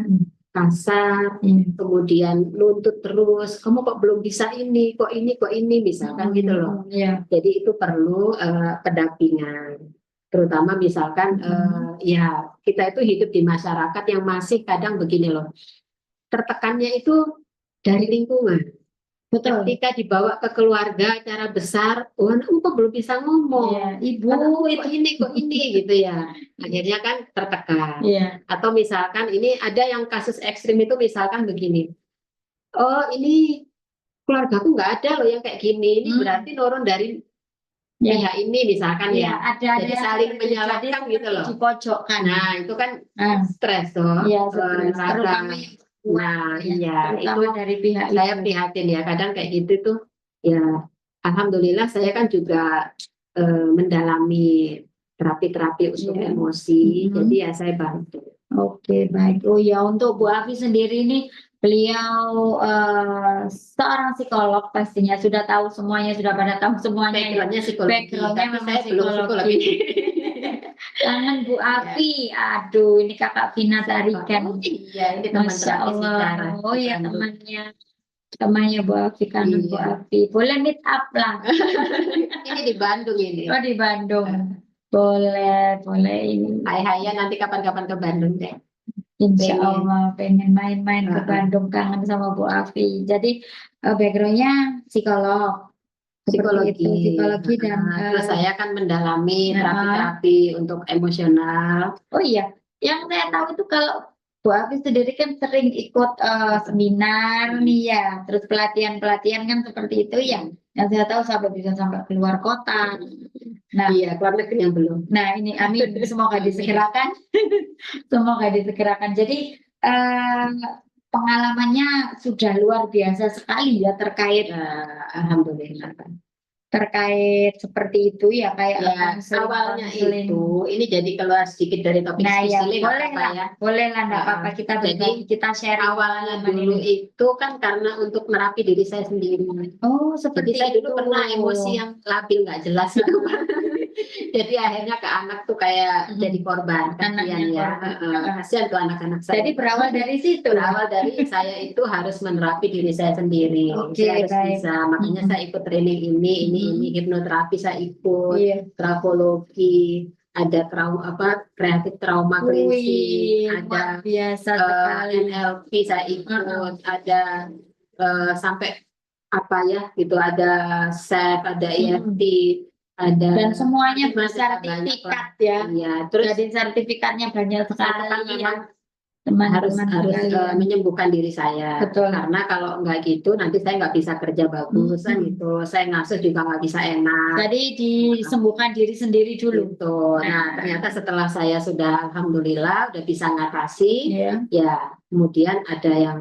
kasar, kemudian nuntut terus, kamu kok belum bisa ini, kok ini, misalkan gitu loh. Iya. Jadi itu perlu pendampingan. Terutama misalkan ya kita itu hidup di masyarakat yang masih kadang begini loh. Tertekannya itu dari lingkungan. Betul. Ketika dibawa ke keluarga acara besar, oh anakmu kok belum bisa ngomong, Iya, ibu anakmu itu kok ini gitu ya. Akhirnya kan tertekan. Iya. Atau misalkan ini ada yang kasus ekstrim itu misalkan begini, oh ini keluargaku nggak ada loh yang kayak gini, ini berarti nurun dari Ya. pihak ini misalkan Iya, ya. ada Jadi saling menyalahkan gitu loh. Dipojokkan. Nah itu kan stres tuh. Iya, stres. Terutama yang Nah iya itu dari pihak saya itu. prihatin ya, kadang kayak gitu tuh ya. Alhamdulillah saya kan juga mendalami terapi-terapi untuk emosi, jadi ya saya bantu. Oke, baik. Oh ya, untuk Bu Afi sendiri ini beliau seorang psikolog pastinya sudah tahu semuanya, sudah pada tahu semuanya ya. Backgroundnya psikologi, Backgroundnya tapi memang saya belum psikologi. Kangen Bu Afi, aduh ini Kakak Vina Tarikan. Iya, ini teman Masya terapi Allah. sejarah. Oh ya temannya Bu Afi, kangen Bu Afi. Boleh meet up lah. Ini di Bandung ini. Oh di Bandung. Boleh ini. Hai nanti kapan-kapan ke Bandung deh. Insya Allah pengen main-main ke Bandung, kangen sama Bu Afi. Jadi backgroundnya psikologi dan terus saya kan mendalami terapi untuk emosional. Oh iya, yang saya tahu itu kalau Bu Afi sendiri kan sering ikut seminar nih ya, terus pelatihan kan seperti itu ya. Yang saya tahu bisa sampai keluar kota. Nah, iya, keluar negeri yang belum. Nah, ini amin, semoga disegerakan. Semoga disegerakan. Jadi pengalamannya sudah luar biasa sekali ya terkait alhamdulillah. Terkait seperti itu ya kayak awalnya itu ini jadi keluar sedikit dari topik boleh lah enggak apa-apa kita berbagi, kita share. Awalnya dulu itu kan karena untuk merapi diri saya sendiri. Oh, seperti saya dulu pernah emosi yang labil nggak jelas itu. Jadi akhirnya ke anak tuh kayak jadi korban, kasihan ya. Kasihan tuh anak-anak saya. Jadi berawal dari situ. Berawal dari saya itu harus menerapi diri saya sendiri. Saya harus bisa. Makanya saya ikut training ini hipnoterapi saya ikut, grafologi, ada kreatif trauma klinis, ada biasa sekali. NLP saya ikut, ada sampai apa ya gitu, ada SEF, ada EFT. Dan semuanya bersertifikat ya. Terus jadi sertifikatnya banyak sekali ya. Harus menyembuhkan diri saya. Betul. Karena kalau nggak gitu nanti saya nggak bisa kerja bagus gitu. Saya ngasuh juga nggak bisa enak. Jadi disembuhkan diri sendiri dulu. Gitu. Nah ternyata setelah saya sudah alhamdulillah udah bisa ngatasi, ya kemudian ada yang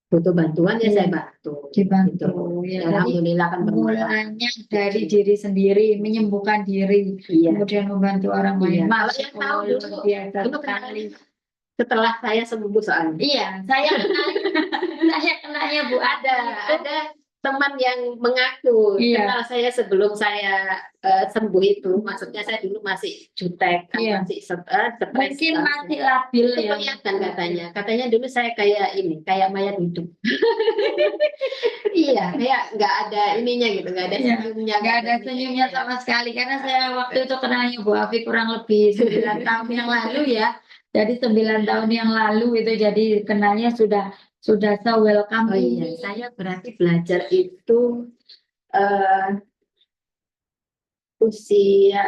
butuh bantuan ya Iya. saya bantu. Dibantu ya. Jadi Alhamdulillah kan bermula. mulanya dari diri sendiri, menyembuhkan diri, Iya. kemudian membantu orang lain. Iya. Kalau Masya yang tahu Allah, dulu, luar biasa dulu sekali. kenalnya setelah saya sembuh soalnya. Iya, saya kenal, saya kenalnya Bu Ada itu. Ada teman yang mengaku Iya. kenal saya sebelum saya sembuh itu. Maksudnya saya dulu masih jutek, Iya. masih stres. Mungkin masih labil Itu ya. kelihatan katanya. Katanya dulu saya kayak ini, kayak mayat hidup. Iya, kayak nggak ada ininya gitu, nggak ada Iya, senyumnya. nggak ada senyumnya sama sekali karena saya waktu itu kenalnya Bu Afi kurang lebih 9 tahun yang lalu ya. Jadi 9 tahun yang lalu itu jadi kenalnya sudah se-welcome Oh iya, ini. saya berarti belajar itu eh, usia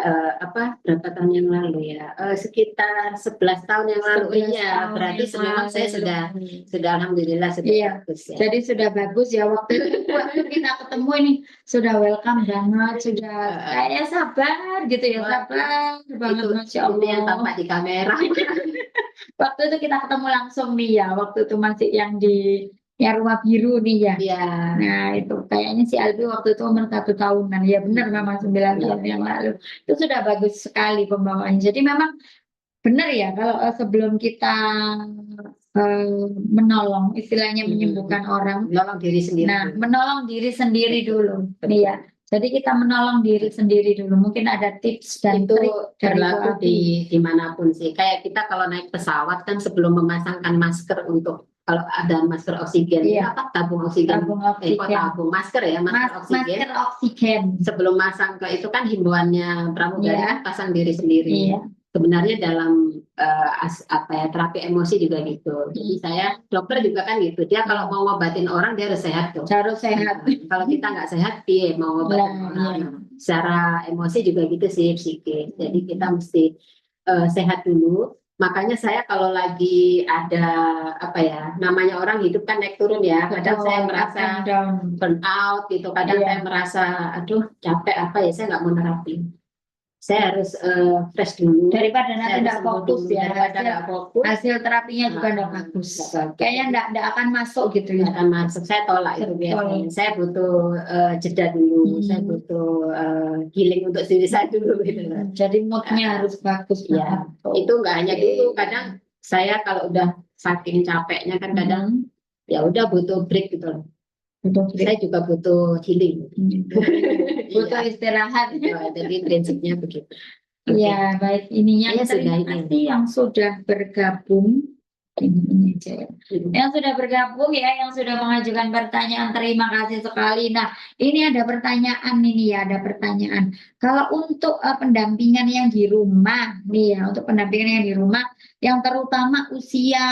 berapa tahun yang lalu ya? Sekitar 11 tahun yang lalu. 11 Iya, tahun berarti yang memang saya lalu. sudah alhamdulillah sudah Iya, bagus ya. jadi sudah bagus ya waktu kita ketemu ini sudah welcome banget, sudah kayaknya sabar gitu ya, Wah, sabar banget Masya itu yang Allah. tampak di kamera. Waktu itu kita ketemu langsung nih ya, waktu itu masih yang rumah biru nih ya. Iya. Nah itu kayaknya si Albi waktu itu umur 1 tahunan, ya benar memang 9 tahun yang lalu. Itu sudah bagus sekali pembawaannya. Jadi memang benar ya kalau sebelum kita menolong, istilahnya menyembuhkan orang. Menolong diri sendiri. Nah, menolong diri sendiri dulu, nih ya. Jadi kita menolong diri sendiri dulu. Mungkin ada tips dan Itu trik dari Bu berlaku Afi. dimanapun sih. Kayak kita kalau naik pesawat kan sebelum memasangkan masker untuk kalau ada masker oksigen, Iya. apa tabung oksigen, Tabung oksigen. tabung masker ya, masker oksigen. Masker oksigen. Sebelum masang ke itu kan himbauannya pramugari Iya. kan pasang diri sendiri. Iya. Sebenarnya dalam terapi emosi juga gitu. Jadi saya dokter juga kan gitu. Dia kalau mau ngobatin orang dia harus sehat tuh. Harus sehat. Kalau kita nggak sehat, dia mau ngobatin Nah, orang. iya. Secara emosi juga gitu sih psikis. Jadi kita mesti sehat dulu. Makanya saya kalau lagi ada namanya orang hidup kan naik turun ya. Kadang saya merasa burn out gitu. Kadang saya merasa aduh capek saya nggak mau nerapi. Saya harus fresh dulu Daripada nanti tidak fokus dulu. ya, Daripada nggak fokus, hasil terapinya juga tidak bagus. Kayaknya tidak akan masuk gitu ya. nggak akan masuk. Saya tolak itu biasanya. Saya butuh jeda dulu. Saya butuh healing untuk diri saya dulu gitu. Jadi moodnya harus bagus. Ya, itu nggak hanya dulu. Kadang saya kalau udah saking capeknya kan kadang ya udah butuh break gitu loh. Saya juga butuh healing. Butuh istirahat. Jadi prinsipnya begitu. Iya, baik. Ininya terima kasih yang sudah bergabung. Ini aja ya. Yang sudah bergabung ya, yang sudah mengajukan pertanyaan, terima kasih sekali. Nah, ini ada pertanyaan ini ya, ada pertanyaan. Kalau untuk pendampingan yang di rumah, nih ya, untuk pendampingan yang di rumah, yang terutama usia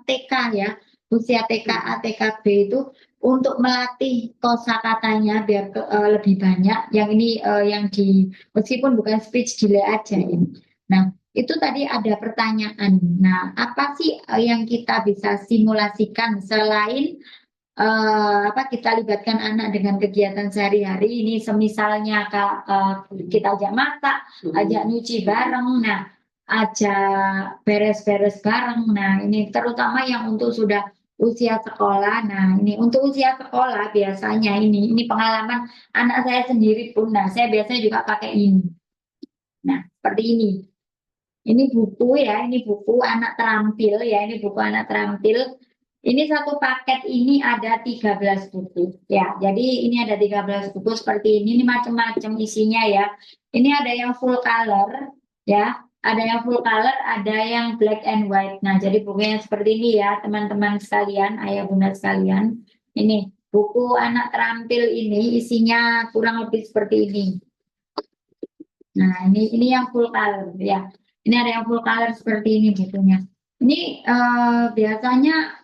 TK ya, usia TKA, TKB itu untuk melatih kosakatanya biar lebih banyak. Yang ini yang di meskipun bukan speech delay aja ini. Nah, itu tadi ada pertanyaan. Nah, apa sih yang kita bisa simulasikan selain kita libatkan anak dengan kegiatan sehari-hari ini, semisalnya kita ajak masak, ajak nyuci bareng, nah, ajak beres-beres bareng. Nah, ini terutama yang untuk sudah usia sekolah. Nah, ini untuk usia sekolah biasanya ini pengalaman anak saya sendiri pun. Nah, saya biasanya juga pakai ini. Nah, seperti ini. Ini buku ya, ini buku anak terampil ya, ini buku anak terampil. Ini satu paket ini ada 13 buku ya. Jadi ini ada 13 buku seperti ini macam-macam isinya ya. Ini ada yang full color ya, ada yang full color, ada yang black and white. Nah, jadi bukunya seperti ini ya, teman-teman sekalian, ayah bunda sekalian. Ini buku anak terampil ini isinya kurang lebih seperti ini. Nah, ini yang full color ya. Ini ada yang full color seperti ini bukunya. Ini biasanya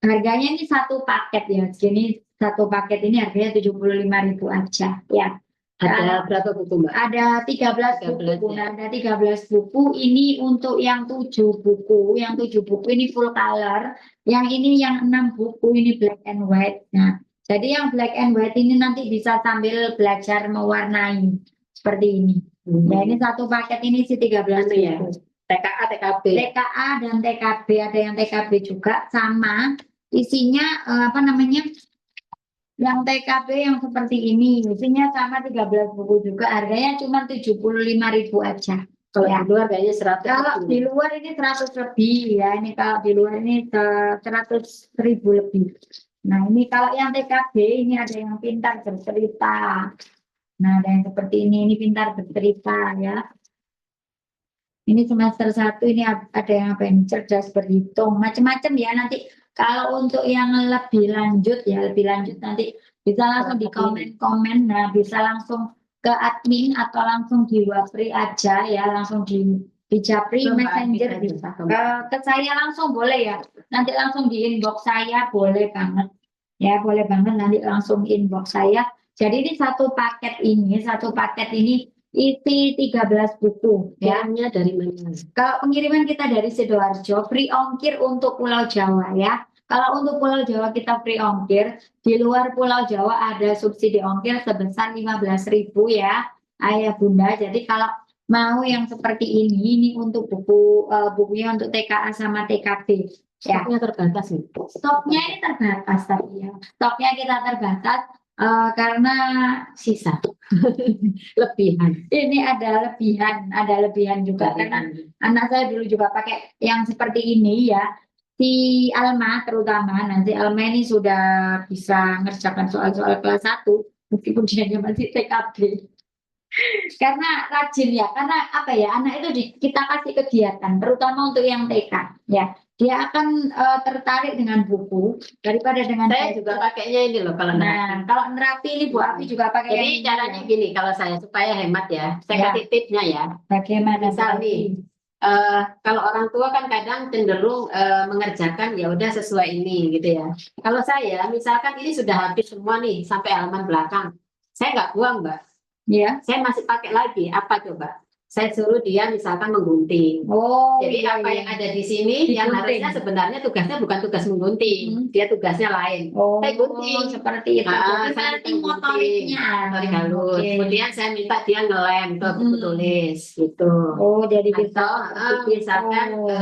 harganya ini satu paket ya. Jadi satu paket ini harganya 75.000 aja ya. Ada berapa buku, Mbak? Ada 13 buku. Nah, ada 13 buku. Ini untuk yang 7 buku. Yang 7 buku ini full color. Yang ini yang 6 buku ini black and white. Nah, jadi yang black and white ini nanti bisa sambil belajar mewarnai seperti ini. Nah, ini satu paket ini sih 13 buku. Ya. TKA, TKB. TKA dan TKB, ada yang TKB juga sama. isinya apa namanya, yang TKB yang seperti ini, isinya sama 13 buku juga, harganya cuma 75.000 aja. Kalau Ya. di luar kayaknya 100 Kalau lebih. di luar ini 100 lebih ya, ini kalau di luar ini 100.000 lebih. Nah ini kalau yang TKB ini ada yang pintar bercerita. Nah ada yang seperti ini pintar bercerita ya. Ini semester 1 ini ada yang apa ini, cerdas berhitung, macam-macam ya nanti. Kalau untuk yang lebih lanjut ya, lebih lanjut nanti bisa langsung di komen-komen, nah bisa langsung ke admin atau langsung di Wapri aja ya, langsung di Japri Messenger bisa. Ke saya langsung boleh ya, nanti langsung di inbox saya boleh banget. Ya, boleh banget nanti langsung inbox saya. Jadi ini satu paket ini isi 13 buku ya. Kirimnya dari mana? Kalau pengiriman kita dari Sidoarjo, free ongkir untuk Pulau Jawa ya. Kalau untuk Pulau Jawa kita free ongkir, di luar Pulau Jawa ada subsidi ongkir sebesar 15.000 ya, Ayah Bunda. Jadi kalau mau yang seperti ini untuk bukunya untuk TKA sama TKB. Ya. Stoknya terbatas nih. Stoknya ini terbatas tapi ya. Stoknya kita terbatas karena Sisa. Lebihan. ini ada lebihan juga karena anak saya dulu juga pakai yang seperti ini ya. Si Alma terutama, nanti Alma ini sudah bisa ngerjakan soal-soal kelas 1 meskipun dia masih TKB. Karena rajin ya, karena apa ya, anak itu kita kasih kegiatan terutama untuk yang TK ya. Dia akan tertarik dengan buku daripada dengan Saya juga pakainya ini loh kalau Nah, kalau nerapi ini Bu Api juga pakai Jadi yang ini caranya ya. gini, kalau saya supaya hemat ya, saya Ya. kasih tipsnya ya. Bagaimana Misal nih, kalau orang tua kan kadang cenderung mengerjakan ya udah sesuai ini gitu ya. Kalau saya misalkan ini sudah habis semua nih sampai halaman belakang, saya nggak buang Mbak, Ya. saya masih pakai lagi. Apa coba? Saya suruh dia misalkan menggunting. Oh, Jadi iya, apa iya. yang ada di sini yang Digunting. harusnya sebenarnya tugasnya bukan tugas menggunting, dia tugasnya lain. Oh, Saya gunting. seperti itu. Nah, Jadi saya nanti minta motoriknya. motorik halus. Oke. Kemudian saya minta dia ngelem ke buku tulis gitu. Oh, jadi bisa Atau seperti misalkan itu.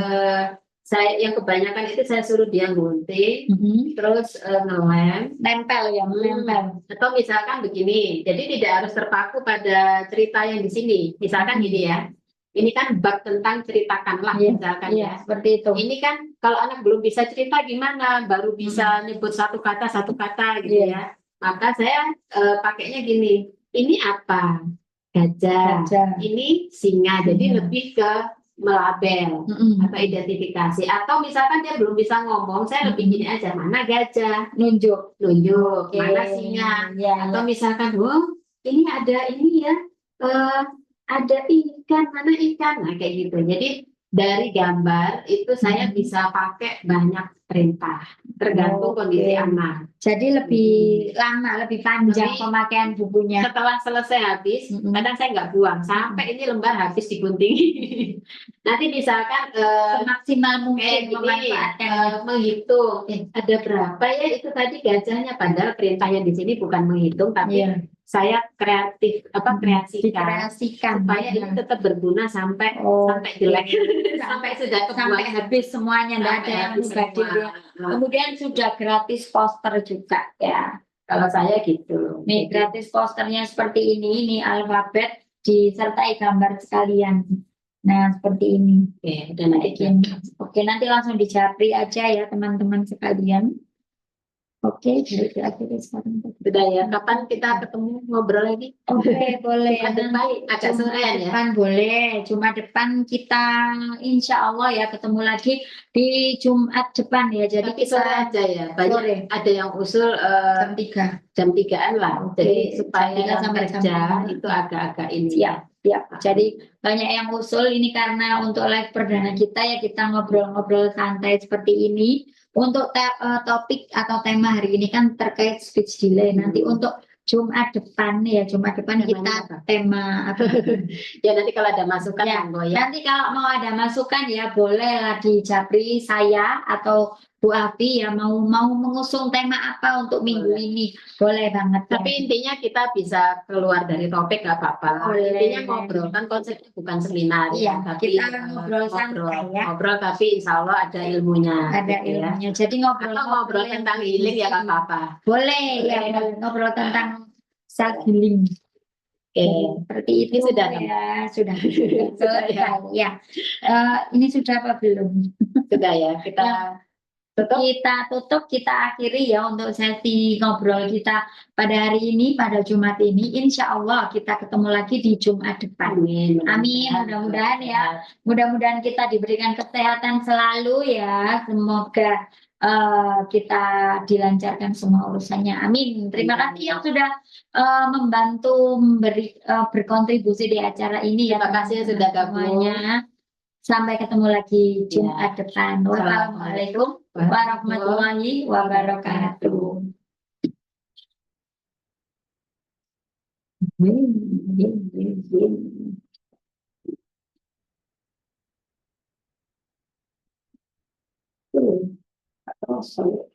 saya yang kebanyakan itu saya suruh dia gunting, terus ngelem. Nempel ya, menempel. Atau misalkan begini, jadi tidak harus terpaku pada cerita yang di sini. Misalkan gini ya, ini kan bab tentang ceritakanlah misalkan ya. Seperti itu. Ini kan kalau anak belum bisa cerita gimana, baru bisa nyebut satu kata gitu ya. Maka saya pakainya gini, ini apa? Gajah. Ini singa. Jadi lebih ke melabel atau identifikasi. Atau misalkan dia belum bisa ngomong, saya lebih gini aja, mana gajah? Nunjuk, mana singa? Atau misalkan, oh ini ada ini ya, ada ikan, mana ikan? Nah kayak gitu. Jadi dari gambar itu saya bisa pakai banyak perintah, tergantung kondisi anak. Jadi lebih lama, lebih panjang pemakaian bukunya. Setelah selesai habis, kadang saya nggak buang sampai ini lembar habis digunting. Nanti misalkan semaksimal mungkin memanfaatkan menghitung ada berapa ya itu tadi gajahnya, padahal perintahnya di sini bukan menghitung tapi saya kreasikan supaya ini tetap berguna sampai jelek. Sampai sudah sampai habis semuanya, enggak ada yang mubazir ya. Kemudian sudah gratis poster juga ya. Kalau saya gitu. Nih gratis posternya seperti ini alfabet disertai gambar sekalian. Nah seperti ini. Oke, nanti langsung di Japri aja ya teman-teman sekalian. Oke, jadi akhirnya sekarang. Sudah ya, kapan kita ketemu ngobrol lagi? Oke, boleh. Agak sorean ya. Depan boleh. Jumat depan kita insya Allah ya ketemu lagi di Jumat depan ya. Jadi tapi sore aja ya. Banyak ada yang usul jam 3-an lah. Jadi supaya sampai kerja itu agak-agak ini. Ya. Jadi banyak yang usul ini karena untuk live perdana kita ya, kita ngobrol-ngobrol santai seperti ini. Untuk topik atau tema hari ini kan terkait speech delay. Nanti untuk Jumat depan kita tema apa? Ya nanti kalau ada masukan Nanti kalau mau ada masukan ya boleh lah di Japri saya atau Bu Afi ya mau mengusung tema apa untuk minggu Boleh. ini? Boleh banget ya. Tapi intinya kita bisa keluar dari topik nggak apa-apa. Boleh. Intinya ngobrol kan konsepnya bukan seminar Iya, ya, tapi kita ngobrol santai ya. ngobrol tapi insya Allah ada ilmunya. Ada gitu ya. ilmunya. Jadi Atau ngobrol tentang healing ya nggak apa-apa. Boleh ya, boleh ngobrol tentang self healing. Oke. Seperti itu Ini sudah ya, sudah Sudah ya. ya. Ini sudah apa belum? Sudah ya, kita tutup. Kita tutup, kita akhiri ya untuk sesi ngobrol kita pada hari ini, pada Jumat ini. Insya Allah kita ketemu lagi di Jumat depan. Amin. Amin, mudah-mudahan ya. Mudah-mudahan kita diberikan kesehatan selalu ya. Semoga kita dilancarkan semua urusannya. Amin. Terima kasih yang sudah membantu berkontribusi di acara ini ya. Terima kasih yang sudah gabung. semuanya. Sampai ketemu lagi Jumat depan. Wassalamualaikum warahmatullahi wabarakatuh. Terus